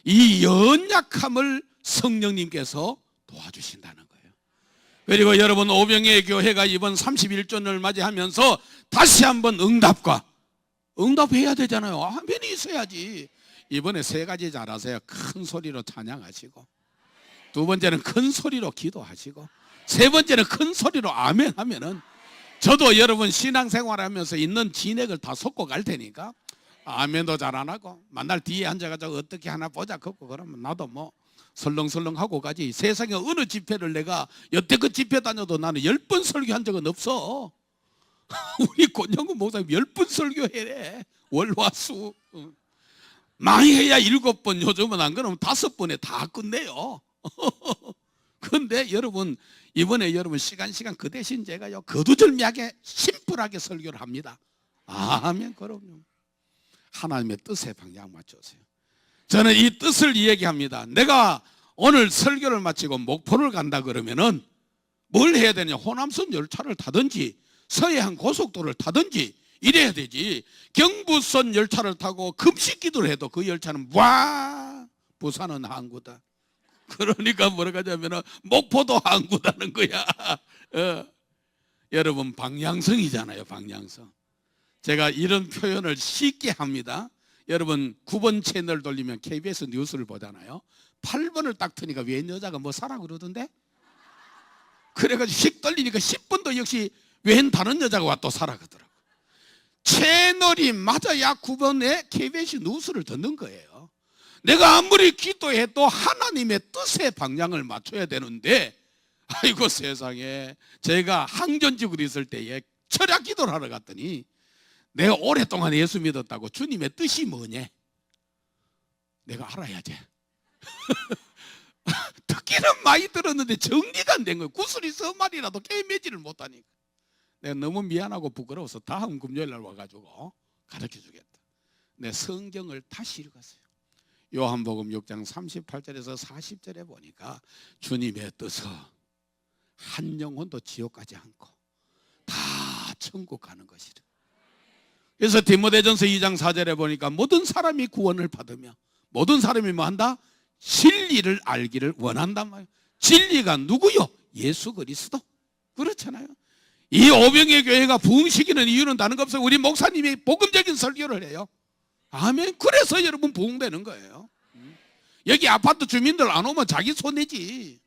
이 연약함을 성령님께서 도와주신다는 거예요. 그리고 여러분, 오병이의 교회가 이번 31주년을 맞이하면서 다시 한번 응답해야 되잖아요. 아멘이 있어야지. 이번에 3가지 잘하세요. 큰 소리로 찬양하시고, 두 번째는 큰 소리로 기도하시고, 세 번째는 큰 소리로 아멘 하면은 저도 여러분 신앙생활하면서 있는 진액을 다 쏟고 갈 테니까 아멘도 잘 안 하고 만날 뒤에 앉아가지고 어떻게 하나 보자 걷고 그러면 나도 뭐 설렁설렁 하고 가지. 세상에 어느 집회를 내가 여태껏 집회 다녀도 나는 10번 설교한 적은 없어. 우리 권영근 목사님 10번 설교해. 월화수 많이 해야 7번, 요즘은 안 그러면 5번에 다 끝내요. 그런데 여러분, 이번에 여러분 시간 그 대신 제가요 거두절미하게 심플하게 설교를 합니다. 아멘. 그럼요. 하나님의 뜻에 방향 맞춰주세요. 저는 이 뜻을 이야기합니다. 내가 오늘 설교를 마치고 목포를 간다 그러면은 뭘 해야 되냐? 호남선 열차를 타든지 서해안 고속도로를 타든지 이래야 되지. 경부선 열차를 타고 금식기도를 해도 그 열차는 와 부산은 항구다. 그러니까 뭐라고 하냐면 목포도 항구다는 거야. 여러분, 방향성이잖아요. 방향성. 제가 이런 표현을 쉽게 합니다. 여러분 9번 채널 돌리면 KBS 뉴스를 보잖아요. 8번을 딱 트니까 웬 여자가 뭐 사라 그러던데? 그래가지고 휙 돌리니까 10번도 역시 웬 다른 여자가 와 또 사라 그러더라고. 채널이 맞아야 9번에 KBS 뉴스를 듣는 거예요. 내가 아무리 기도해도 하나님의 뜻의 방향을 맞춰야 되는데, 아이고 세상에, 제가 항전직으로 있을 때에 철학 기도를 하러 갔더니 내가 오랫동안 예수 믿었다고 주님의 뜻이 뭐냐? 내가 알아야지. 듣기는 많이 들었는데 정리가 안 된 거예요. 구슬이 서 말이라도 깨매지를 못하니까. 내가 너무 미안하고 부끄러워서 다음 금요일 날 와가지고 가르쳐 주겠다. 내 성경을 다시 읽었어요. 요한복음 6장 38절에서 40절에 보니까 주님의 뜻은 한 영혼도 지옥 가지 않고 다 천국 가는 것이라. 그래서 디모데전서 2장 4절에 보니까 모든 사람이 구원을 받으며 모든 사람이 뭐 한다? 진리를 알기를 원한단 말이에요. 진리가 누구요? 예수 그리스도. 그렇잖아요. 이 오병의 교회가 부흥시키는 이유는 다른 거 없어요. 우리 목사님이 복음적인 설교를 해요. 아멘. 그래서 여러분 부흥되는 거예요. 여기 아파트 주민들 안 오면 자기 손해지.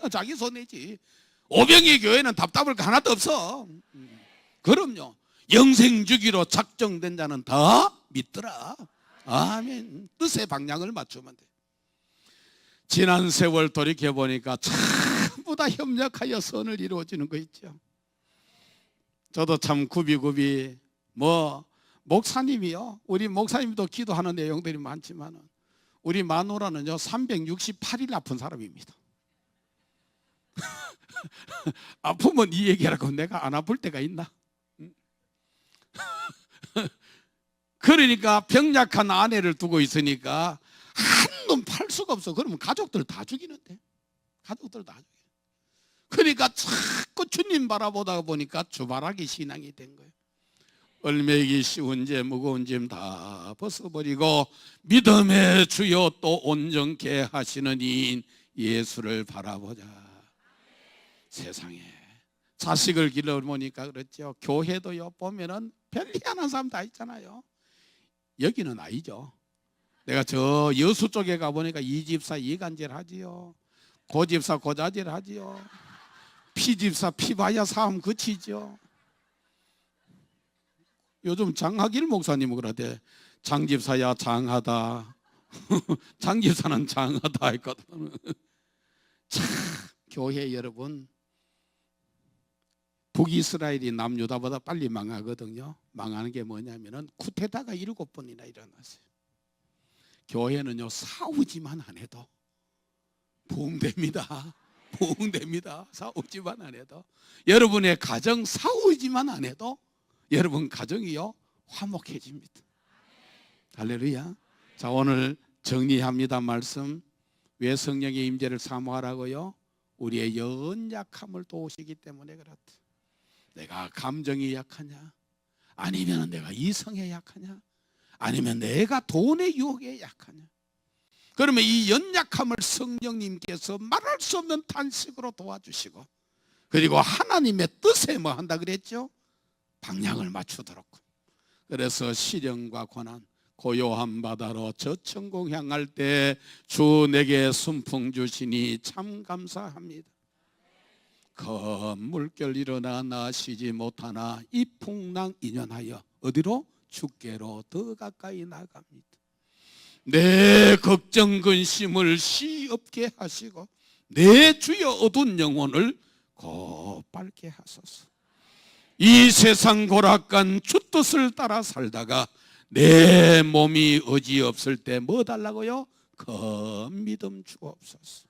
자기 손해지. 오병의 교회는 답답할 거 하나도 없어. 그럼요. 영생주기로 작정된 자는 다 믿더라. 아멘. 뜻의 방향을 맞추면 돼. 지난 세월 돌이켜보니까 전부 다 협력하여 선을 이루어지는 거 있죠. 저도 참 굽이굽이 목사님이요. 우리 목사님도 기도하는 내용들이 많지만 우리 마누라는요 368일 아픈 사람입니다. 아프면 이 얘기하라고 내가 안 아플 때가 있나? 그러니까 병약한 아내를 두고 있으니까 한눈 팔 수가 없어. 그러면 가족들 다 죽이는데. 가족들 다 죽여. 그러니까 자꾸 주님 바라보다 보니까 주바라기 신앙이 된 거예요. 얼매기 쉬운 죄 무거운 짐 다 벗어버리고 믿음의 주여 또 온전케 하시는 이인 예수를 바라보자. 세상에 자식을 길러보니까 그렇죠. 교회도요 보면은 별희한한 사람 다 있잖아요. 여기는 아니죠. 내가 저 여수 쪽에 가보니까 이 집사 이간질 하지요. 고 집사 고자질 하지요. 피 집사 피봐야 사람 그치죠. 요즘 장하길 목사님은 그러대. 장 집사야 장하다. 장 집사는 장하다 했거든. 참 교회 여러분 북이스라엘이 남유다보다 빨리 망하거든요. 망하는 게 뭐냐면은 쿠데타가 7번이나 일어났어요. 교회는요 싸우지만 안 해도 부흥됩니다. 부흥됩니다. 싸우지만 안 해도. 여러분의 가정 싸우지만 안 해도 여러분 가정이요 화목해집니다. 할렐루야. 자, 오늘 정리합니다. 말씀. 왜 성령의 임재를 사모하라고요? 우리의 연약함을 도우시기 때문에 그렇다. 내가 감정이 약하냐? 아니면 내가 이성에 약하냐? 아니면 내가 돈의 유혹에 약하냐? 그러면 이 연약함을 성령님께서 말할 수 없는 탄식으로 도와주시고, 그리고 하나님의 뜻에 뭐 한다 그랬죠? 방향을 맞추도록. 그래서 시련과 고난, 고요한 바다로 저천공 향할 때 주 내게 순풍 주시니 참 감사합니다. 큰 물결 일어나 나 쉬지 못하나 이 풍랑 인연하여 어디로? 주께로 더 가까이 나갑니다. 내 걱정 근심을 시 없게 하시고 내 주여 어두운 영혼을 곧밝게 하소서. 이 세상 고락간 주 뜻을 따라 살다가 내 몸이 의지 없을 때 뭐 달라고요? 큰 믿음 주옵소서.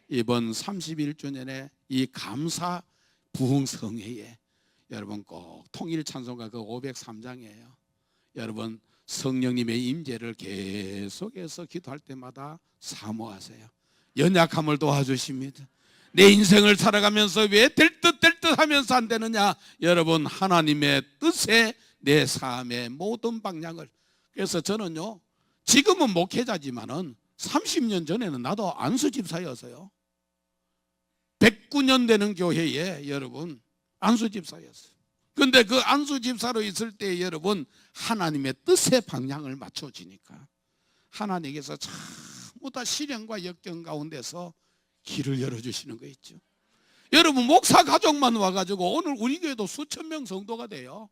이번 31주년에 이 감사 부흥성회에 여러분 꼭 통일 찬송가 그 503장이에요. 여러분 성령님의 임재를 계속해서 기도할 때마다 사모하세요. 연약함을 도와주십니다. 내 인생을 살아가면서 왜 될 듯 하면서 안 되느냐? 여러분 하나님의 뜻에 내 삶의 모든 방향을. 그래서 저는요 지금은 목회자지만은 30년 전에는 나도 안수 집사였어요. 109년 되는 교회에 여러분 안수 집사였어요. 그런데 그 안수 집사로 있을 때 여러분 하나님의 뜻의 방향을 맞춰지니까 하나님께서 전부 다 시련과 역경 가운데서 길을 열어주시는 거 있죠. 여러분 목사 가족만 와가지고 오늘 우리 교회도 수천 명 성도가 돼요.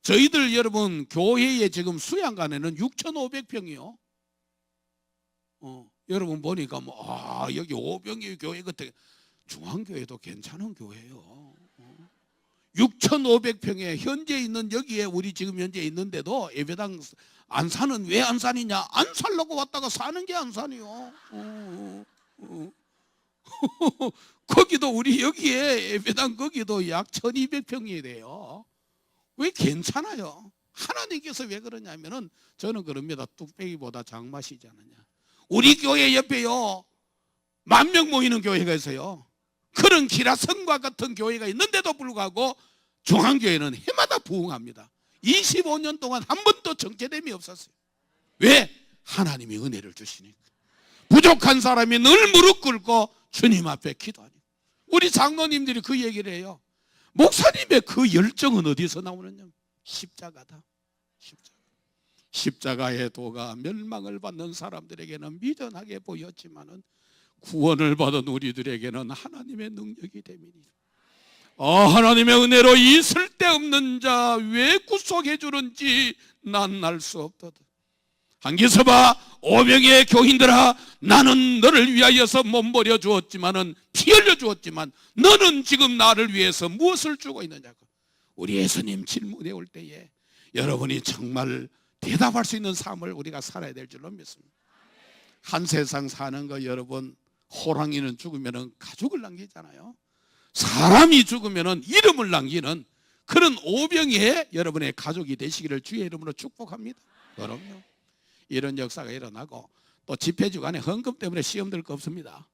저희들 여러분 교회에 지금 수양관에는 6,500평이요. 여러분 보니까 여기 오병이 교회 같은 중앙교회도 괜찮은 교회예요. 6,500평에 현재 있는 여기에 우리 지금 현재 있는데도 예배당 안산은 왜 안산이냐? 안 살려고 왔다가 사는 게 안산이요. 거기도 우리 여기에 예배당 거기도 약 1,200평이 돼요. 왜 괜찮아요? 하나님께서 왜 그러냐면은 저는 그럽니다. 뚝배기보다 장맛이지 않느냐. 우리 교회 옆에요 10,000명 모이는 교회가 있어요. 그런 기라성과 같은 교회가 있는데도 불구하고 중앙교회는 해마다 부흥합니다. 25년 동안 한 번도 정체됨이 없었어요. 왜? 하나님이 은혜를 주시니까. 부족한 사람이 늘 무릎 꿇고 주님 앞에 기도하니까. 우리 장로님들이 그 얘기를 해요. 목사님의 그 열정은 어디서 나오느냐? 십자가다. 십자가의 도가 멸망을 받는 사람들에게는 미련하게 보였지만은 구원을 받은 우리들에게는 하나님의 능력이 됨이니라. 하나님의 은혜로 이 쓸데없는 자 왜 구속해 주는지 난 알 수 없도다. 한기서봐 5명의 교인들아, 나는 너를 위하여서 몸버려 주었지만은 피 흘려 주었지만 너는 지금 나를 위해서 무엇을 주고 있느냐고. 우리 예수님 질문해 올 때에 여러분이 정말 대답할 수 있는 삶을 우리가 살아야 될 줄로 믿습니다. 한 세상 사는 거 여러분, 호랑이는 죽으면 가죽을 남기잖아요. 사람이 죽으면 이름을 남기는 그런 오병이의 여러분의 가족이 되시기를 주의 이름으로 축복합니다. 그럼요. 이런 역사가 일어나고 또 집회주간에 헌금 때문에 시험 들 거 없습니다.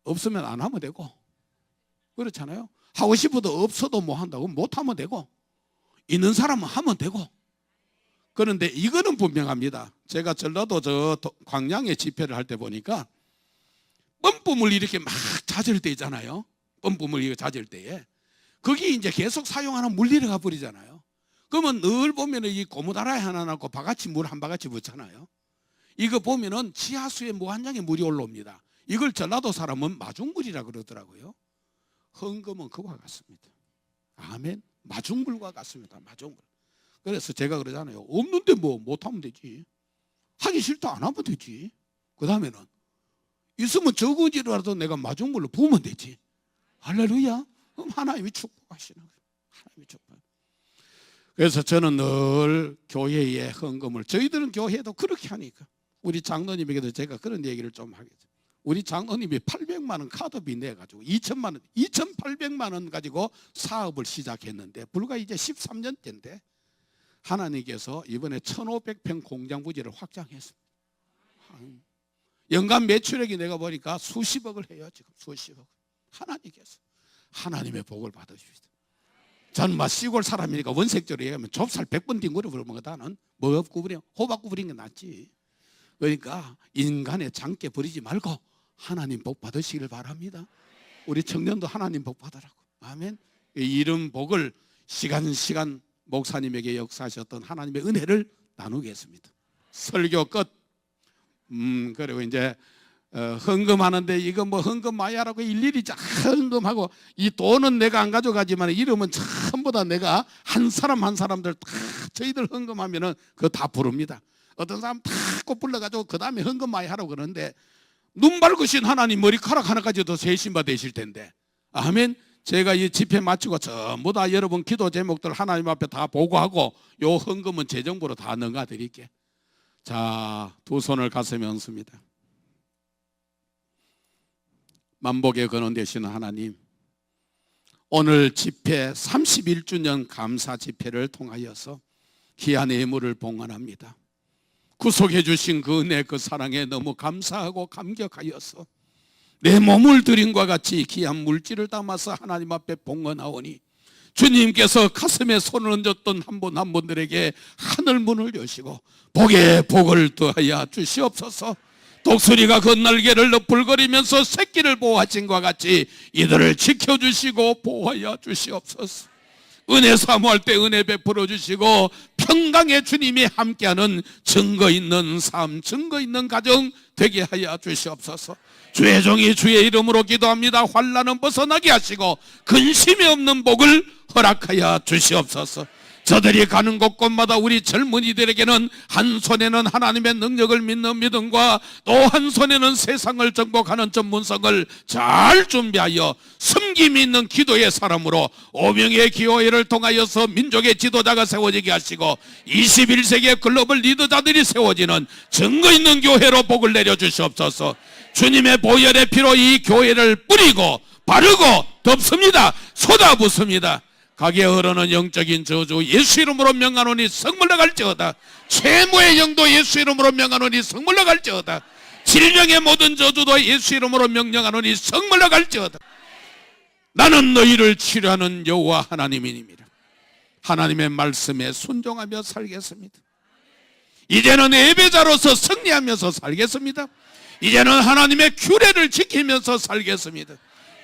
없으면 안 하면 되고 그렇잖아요. 하고 싶어도 없어도 뭐 한다고 못하면 되고 있는 사람은 하면 되고. 그런데 이거는 분명합니다. 제가 전라도 저 광양에 집회를 할 때 보니까 펌품을 이렇게 막 찾을 때 있잖아요. 펌품을 이거 찾을 때에 거기 이제 계속 사용하는 물들이 가버리잖아요. 그러면 늘 보면은 이 고무다라에 하나 놨고 바가지 물 한 바가지 붙잖아요. 이거 보면은 지하수에 뭐 한 장에 물이 올라옵니다. 이걸 전라도 사람은 마중물이라 그러더라고요. 헌금은 그와 같습니다. 아멘. 마중물과 같습니다. 마중물. 그래서 제가 그러잖아요. 없는데 뭐 못하면 되지. 하기 싫다 안 하면 되지. 그 다음에는 있으면 적은지라도 내가 마중물로 부으면 되지. 할렐루야. 그럼 하나님이 축복하시는 거예요. 하나님이 축복. 그래서 저는 늘 교회에 헌금을, 저희들은 교회도 그렇게 하니까 우리 장로님에게도 제가 그런 얘기를 좀 하겠죠. 우리 장로님이 800만 원 카드비 내가지고 2,000만 원, 2,800만 원 가지고 사업을 시작했는데 불과 이제 13년째인데 하나님께서 이번에 1,500평 공장 부지를 확장했습니다. 연간 매출액이 내가 보니까 수십억을 해요. 지금 수십억. 하나님께서 하나님의 복을 받으십시다. 저는 막 시골 사람이니까 원색적으로 얘기하면 좁쌀 100번 뒹굴어 부르면 나는 뭐 없고 그래 호박구 부린 게 낫지. 그러니까 인간의 장께 버리지 말고 하나님 복 받으시길 바랍니다. 우리 청년도 하나님 복 받으라고. 아멘. 이런 복을 시간 목사님에게 역사하셨던 하나님의 은혜를 나누겠습니다. 설교 끝. 그리고 이제 헌금하는데 이거 뭐 헌금 많이 하라고 일일이 쫙 헌금하고 이 돈은 내가 안 가져가지만 이름은 전부 다 내가 한 사람 한 사람들 다 저희들 헌금하면은 그거 다 부릅니다. 어떤 사람 다 꼭 불러가지고 그 다음에 헌금 많이 하라고 그러는데 눈 밝으신 하나님 머리카락 하나까지도 세신바 되실 텐데. 아멘. 제가 이 집회 마치고 전부 다 여러분 기도 제목들 하나님 앞에 다 보고하고 요 헌금은 제 정보로 다 넘겨 드릴게. 자, 두 손을 가슴에 얹습니다. 만복의 근원 되시는 하나님, 오늘 집회 31주년 감사 집회를 통하여서 귀한 예물을 봉헌합니다. 구속해 주신 그 은혜 그 사랑에 너무 감사하고 감격하여서 내 몸을 드림과 같이 귀한 물질을 담아서 하나님 앞에 봉헌하오니 주님께서 가슴에 손을 얹었던 한 분 한 분들에게 하늘 문을 여시고 복에 복을 더하여 주시옵소서. 독수리가 그 날개를 너풀거리면서 새끼를 보호하신 것과 같이 이들을 지켜주시고 보호하여 주시옵소서. 은혜 사모할 때 은혜 베풀어 주시고 평강의 주님이 함께하는 증거 있는 삶, 증거 있는 가정 되게 하여 주시옵소서. 주의 종이 주의 이름으로 기도합니다. 환난은 벗어나게 하시고 근심이 없는 복을 허락하여 주시옵소서. 저들이 가는 곳곳마다 우리 젊은이들에게는 한 손에는 하나님의 능력을 믿는 믿음과 또 한 손에는 세상을 정복하는 전문성을 잘 준비하여 섬김이 있는 기도의 사람으로 오명의 기호회를 통하여서 민족의 지도자가 세워지게 하시고 21세기의 글로벌 리더자들이 세워지는 증거 있는 교회로 복을 내려주시옵소서. 주님의 보혈의 피로 이 교회를 뿌리고 바르고 덮습니다. 쏟아붓습니다. 가게 흐르는 영적인 저주 예수 이름으로 명하노니 성물러 갈지어다. 채무의 영도 예수 이름으로 명하노니 성물러 갈지어다. 질병의 모든 저주도 예수 이름으로 명령하노니 성물러 갈지어다. 나는 너희를 치료하는 여호와 하나님이니라. 하나님의 말씀에 순종하며 살겠습니다. 이제는 예배자로서 승리하면서 살겠습니다. 이제는 하나님의 규례를 지키면서 살겠습니다.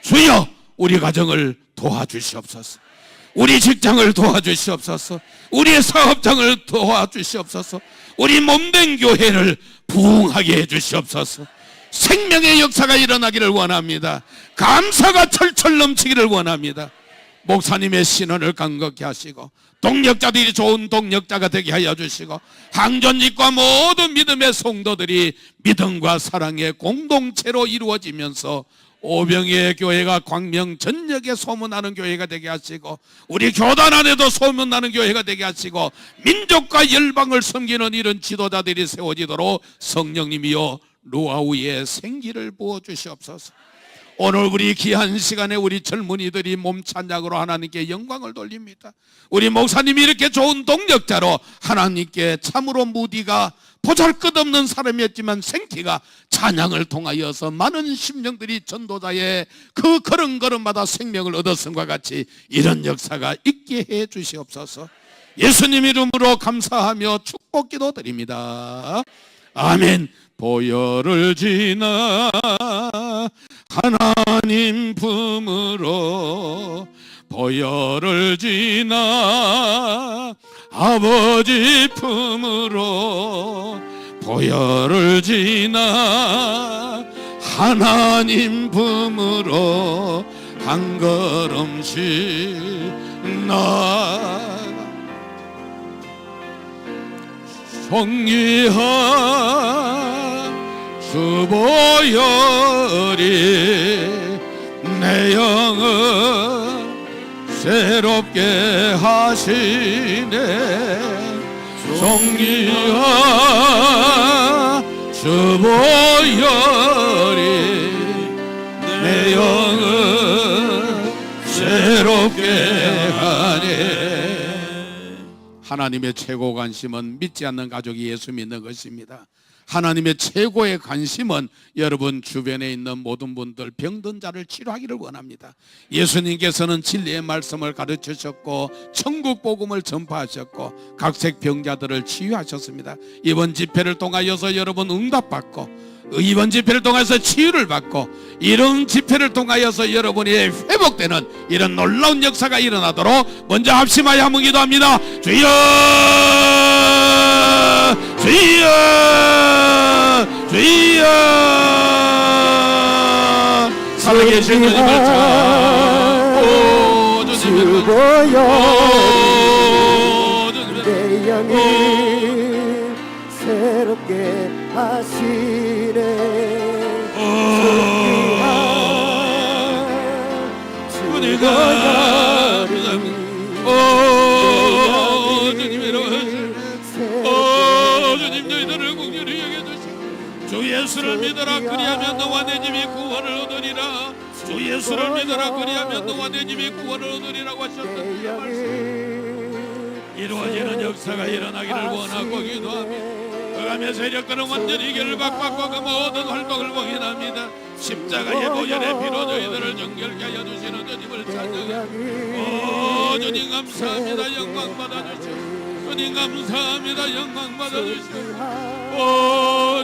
주여, 우리 가정을 도와주시옵소서. 우리 직장을 도와주시옵소서. 우리의 사업장을 도와주시옵소서. 우리 몸된 교회를 부흥하게 해주시옵소서. 생명의 역사가 일어나기를 원합니다. 감사가 철철 넘치기를 원합니다. 목사님의 신원을 강건케 하시고 동력자들이 좋은 동력자가 되게 하여 주시고 항전직과 모든 믿음의 성도들이 믿음과 사랑의 공동체로 이루어지면서 오병이의 교회가 광명 전역에 소문나는 교회가 되게 하시고 우리 교단 안에도 소문나는 교회가 되게 하시고 민족과 열방을 섬기는 이런 지도자들이 세워지도록 성령님이여 노하우에 생기를 부어주시옵소서. 오늘 우리 귀한 시간에 우리 젊은이들이 몸 찬양으로 하나님께 영광을 돌립니다. 우리 목사님이 이렇게 좋은 동력자로 하나님께 참으로 무디가 보잘것없는 사람이었지만 생기가 찬양을 통하여서 많은 심령들이 전도자의 그 걸음걸음마다 생명을 얻었음과 같이 이런 역사가 있게 해 주시옵소서. 예수님 이름으로 감사하며 축복 기도 드립니다. 아멘. 보혈을 지나 하나님 품으로 보혈을 지나 아버지 품으로 보혈을 지나 하나님 품으로 한 걸음씩 나아가 존귀한 주 보혈이 내 영을 새롭게 하시네. 존귀한 주 보혈이 내 영을 새롭게 하네. 하나님의 최고 관심은 믿지 않는 가족이 예수 믿는 것입니다. 하나님의 최고의 관심은 여러분 주변에 있는 모든 분들 병든 자를 치료하기를 원합니다. 예수님께서는 진리의 말씀을 가르치셨고 천국 복음을 전파하셨고 각색 병자들을 치유하셨습니다. 이번 집회를 통하여서 여러분 응답받고 이번 집회를 통해서 치유를 받고 이런 집회를 통하여서 여러분이 회복되는 이런 놀라운 역사가 일어나도록 먼저 합심하여 한번 기도합니다. 주여 주여 주여 살아계신 주님을 찾고 주님을 주보여 내 영이 새롭게 하시네. 주님과 주님 너희들을 긍휼히 여겨주시고 주 예수를 믿어라 그리하면 너와 내 집이 구원을 얻으리라. 주 예수를 믿어라 그리하면 너와 내 집이 구원을 얻으리라고 하셨던 그 말씀 이루어지는 역사가 일어나기를 원하고 기도합니다. 그가며 세력들은 완전히 결박받고 그 모든 활동을 봉인합니다. 십자가의 보혈의 피로 저희들을 정결케 하여 주시는 주님을 찬양합니다. 주님 감사합니다. 영광 받아주시오. 주님 감사합니다. 영광 받아주시오.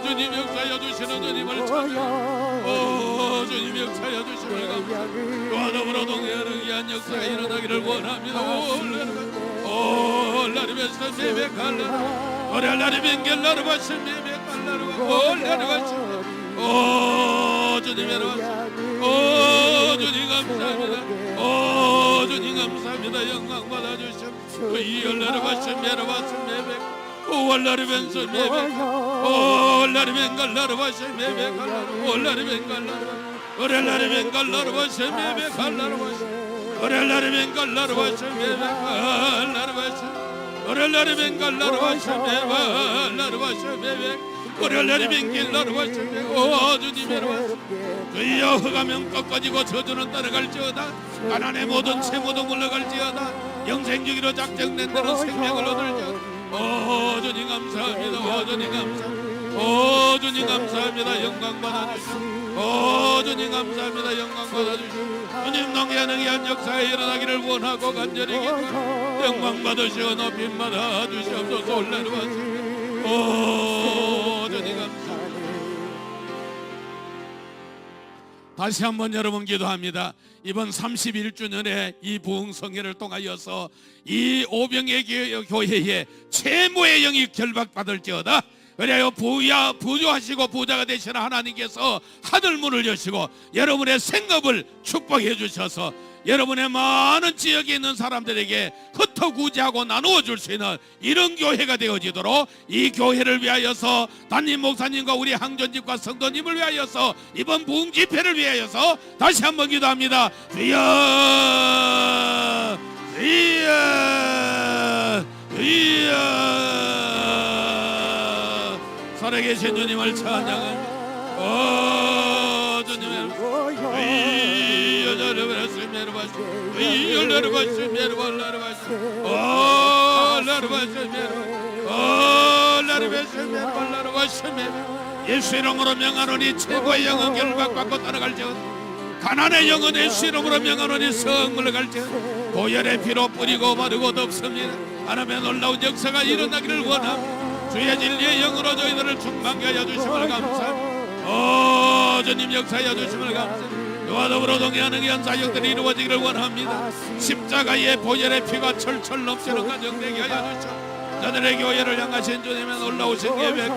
주님 역사하여 주시는 주님을 찬양합니다. 주님 역사하여 주시는 감사합니다. 그와 더불어 동행하는 귀한 역사가 일어나기를 원합니다. 올라르베스 메베칼라 오랄라르벤 겔라르 바스 메베칼라르 올라르 바스 주님 여러분 주님 감사합니다. 주님 감사합니다. 영광 받아주시옵소서. 열라르 바시 메르 바시 메베 올라르 벤소 메베 올라르 벤갈라르 바시 메베 갈라르 올라르 벤갈라르 올라르 벤갈라르 바시 메베 갈라르 바시 올라르 벤갈라르 바시 메베 갈라르 바시 올라르 벤갈라르 바시 메베 갈라르 바시 메베 올라르 벤갈라르 바시 메베 오 주님의 바시 주여 흑암은 꺾어지고 저주는 따라갈지어다 가난의 모든 채무도 물러갈지어다 영생주기로 작정된 대로 생명을 얻을지어다 오 주님 감사합니다 오 주님 감사합니다 오 주님 감사합니다 영광 받아주시오 오 주님 감사합니다 영광 받아주시오 주님 농해능이한 역사에 일어나기를 원하고 간절히 기도하오 영광 받으시오 높임 받아주시옵소서 올라르와시오 오 주님 감사합니다 다시 한번 여러분 기도합니다. 이번 31주년의 이 부흥성회를 통하여서 이 오병의 교회에 채무의 영이 결박받을지어다. 그래요 부유하시고 부자가 되시는 하나님께서 하늘문을 여시고 여러분의 생업을 축복해 주셔서 여러분의 많은 지역에 있는 사람들에게 흩어구지하고 나누어 줄 수 있는 이런 교회가 되어지도록 이 교회를 위하여서 담임 목사님과 우리 항전집과 성도님을 위하여서 이번 부흥 집회를 위하여서 다시 한번 기도합니다. 주여 주여 주여 살아계신 주님을 찬양합니다. 오 주님의 주여 저를 예수 이름으로 명하노니 최고의 영은 결박받고 따라갈지어다 가난의 영은 예수 이름으로 명하노니 성물을 갈지어다 보혈의 피로 뿌리고 바르고 덮습니다. 하나님의 놀라운 역사가 일어나기를 원합니다. 주의 진리의 영으로 저희들을 충만케 하여 주심을 감사합니다. 오 주님 역사하여 주심을 감사합니다. 그와 더불어 동의하는 연사역들이 이루어지기를 원합니다. 십자가의 보혈의 피가 철철 넘치는 가정되게 하여 주시오. 저들의 교회를 향하신 주님의 놀라우신 계획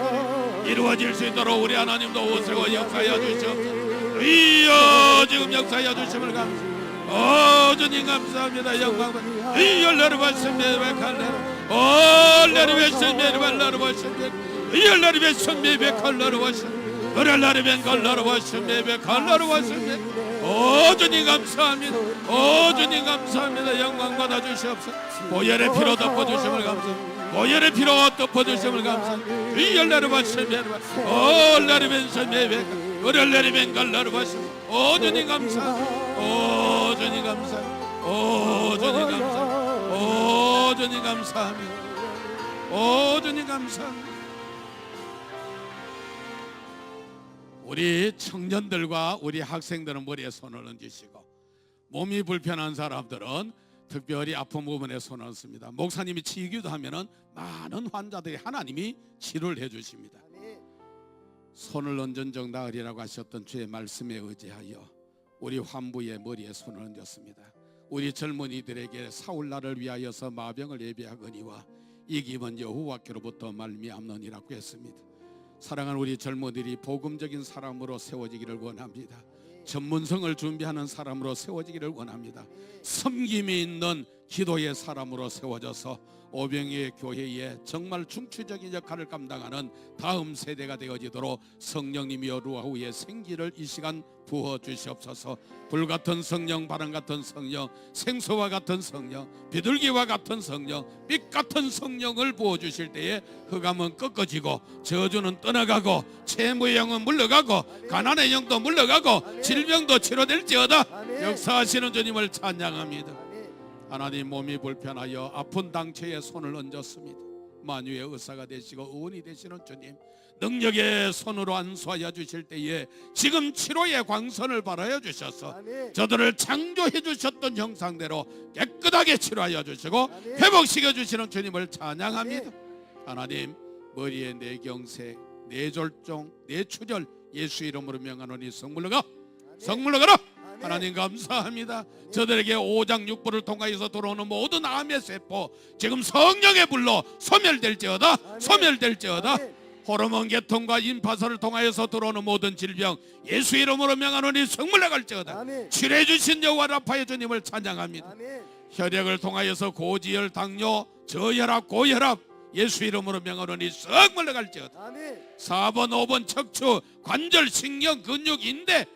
이루어질 수 있도록 우리 하나님도 오시고 역사하여 주시옵소서. 이여 지금 역사하여 주심을 감사합니다. 오 주님 감사합니다. 영광 이열라르 발심메베 칼라르 올라르 발심메베 발라르 발심메 이열라르 발심메베 칼라르 발심 그랄라르 벤 칼라르 발심메베 칼라르 발심메 오 주님 감사합니다. 오 주님 감사합니다. 영광 받아주시옵소서. 보혈의 피로 덮어주심을 감사합니다. 보혈의 피로 덮어주심을 감사합니다. 이열라르 발심메베 올라르 벤심메베 그랄라르 벤 칼라르 발심 오 주님 감사합니다. 오 주님 감사합니다. 오 주님 감사합니다. 오 주님 감사합니다. 오 주님 감사합니다. 우리 청년들과 우리 학생들은 머리에 손을 얹으시고 몸이 불편한 사람들은 특별히 아픈 부분에 손을 얹습니다. 목사님이 치유기도 하면은 많은 환자들이 하나님이 치료를 해주십니다. 손을 얹은 적 나으리라고 하셨던 주의 말씀에 의지하여 우리 환부의 머리에 손을 얹었습니다. 우리 젊은이들에게 사울날을 위하여서 마병을 예비하거니와 이김은 여호와께로부터 말미암느니라고 했습니다. 사랑하는 우리 젊은이들이 복음적인 사람으로 세워지기를 원합니다. 전문성을 준비하는 사람으로 세워지기를 원합니다. 섬김이 있는 기도의 사람으로 세워져서 오병이의 교회에 정말 중추적인 역할을 감당하는 다음 세대가 되어지도록 성령님이여 루아후의 생기를 이 시간 부어 주시옵소서. 불같은 성령, 바람 같은 성령, 생수와 같은 성령, 비둘기와 같은 성령, 빛 같은 성령을 부어 주실 때에 흑암은 꺾어지고 저주는 떠나가고 채무의 영은 물러가고 가난의 영도 물러가고 질병도 치료될지어다. 역사하시는 주님을 찬양합니다. 하나님 몸이 불편하여 아픈 당체에 손을 얹었습니다. 만유의 의사가 되시고 의원이 되시는 주님 능력의 손으로 안수하여 주실 때에 지금 치료의 광선을 발하여 주셔서 저들을 창조해 주셨던 형상대로 깨끗하게 치료하여 주시고 회복시켜 주시는 주님을 찬양합니다. 하나님 머리에 뇌경색, 뇌졸종, 뇌출혈 예수 이름으로 명하노니 성물러가 성물러가라. 하나님 감사합니다. 저들에게 오장육부를 통하여서 들어오는 모든 암의 세포 지금 성령의 불로 소멸될지어다. 소멸될지어다. 호르몬 계통과 임파선을 통하여서 들어오는 모든 질병 예수 이름으로 명하노니 성물러갈지어다. 치료해 주신 여호와 라파의 주님을 찬양합니다. 혈액을 통하여서 고지혈, 당뇨, 저혈압, 고혈압 예수 이름으로 명하노니 썩 물러갈지어다. 아멘. 4번 5번 척추, 관절, 신경, 근육, 인대,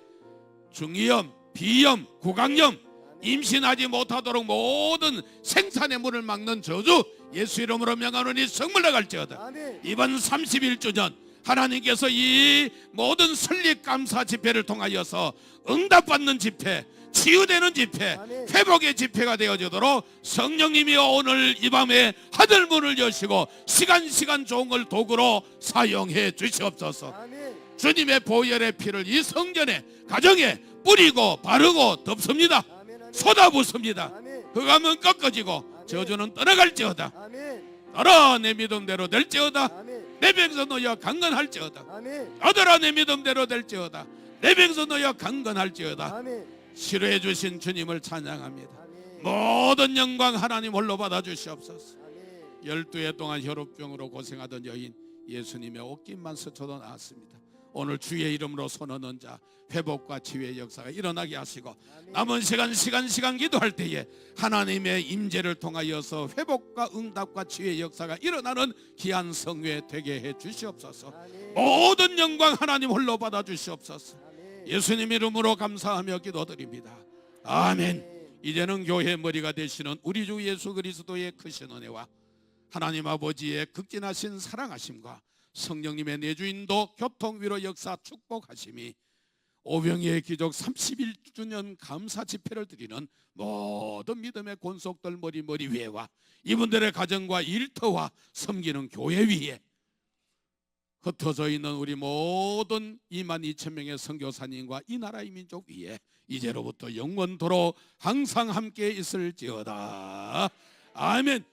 중이염, 비염, 구강염, 임신하지 못하도록 모든 생산의 문을 막는 저주 예수 이름으로 명하노니 썩 물러갈지어다. 아멘. 이번 31주년 하나님께서 이 모든 설립 감사 집회를 통하여서 응답받는 집회, 치유되는 집회, 아멘. 회복의 집회가 되어지도록 성령님이 오늘 이 밤에 하늘문을 여시고 시간 좋은 걸 도구로 사용해 주시옵소서. 아멘. 주님의 보혈의 피를 이 성전에 가정에 뿌리고 바르고 덮습니다. 아멘. 아멘. 쏟아붓습니다. 아멘. 흑암은 꺾어지고 저주는 떠나갈지어다. 아멘. 따라 내 믿음대로 될지어다. 아멘. 내 백성 너희와 강건할지어다. 아멘. 아들아 내 믿음대로 될지어다. 내 백성 너희와 강건할지어다. 아멘. 치료해 주신 주님을 찬양합니다. 아멘. 모든 영광 하나님 홀로 받아 주시옵소서. 아멘. 12해 동안 혈우병으로 고생하던 여인 예수님의 옷깃만 스쳐도 나았습니다. 오늘 주의 이름으로 손을 자 회복과 치유의 역사가 일어나게 하시고 남은 시간 기도할 때에 하나님의 임재를 통하여서 회복과 응답과 치유의 역사가 일어나는 귀한 성회 되게 해 주시옵소서. 아멘. 모든 영광 하나님 홀로 받아 주시옵소서. 아멘. 예수님 이름으로 감사하며 기도드립니다. 아멘. 이제는 교회 머리가 되시는 우리 주 예수 그리스도의 크신 은혜와 하나님 아버지의 극진하신 사랑하심과 성령님의 내주인도 교통위로 역사 축복하심이 오병이의 기적 31주년 감사 집회를 드리는 모든 믿음의 권속들 머리 위에와 이분들의 가정과 일터와 섬기는 교회 위에 흩어져 있는 우리 모든 22,000명의 선교사님과 이 나라의 민족 위에 이제로부터 영원토록 항상 함께 있을지어다. 아멘.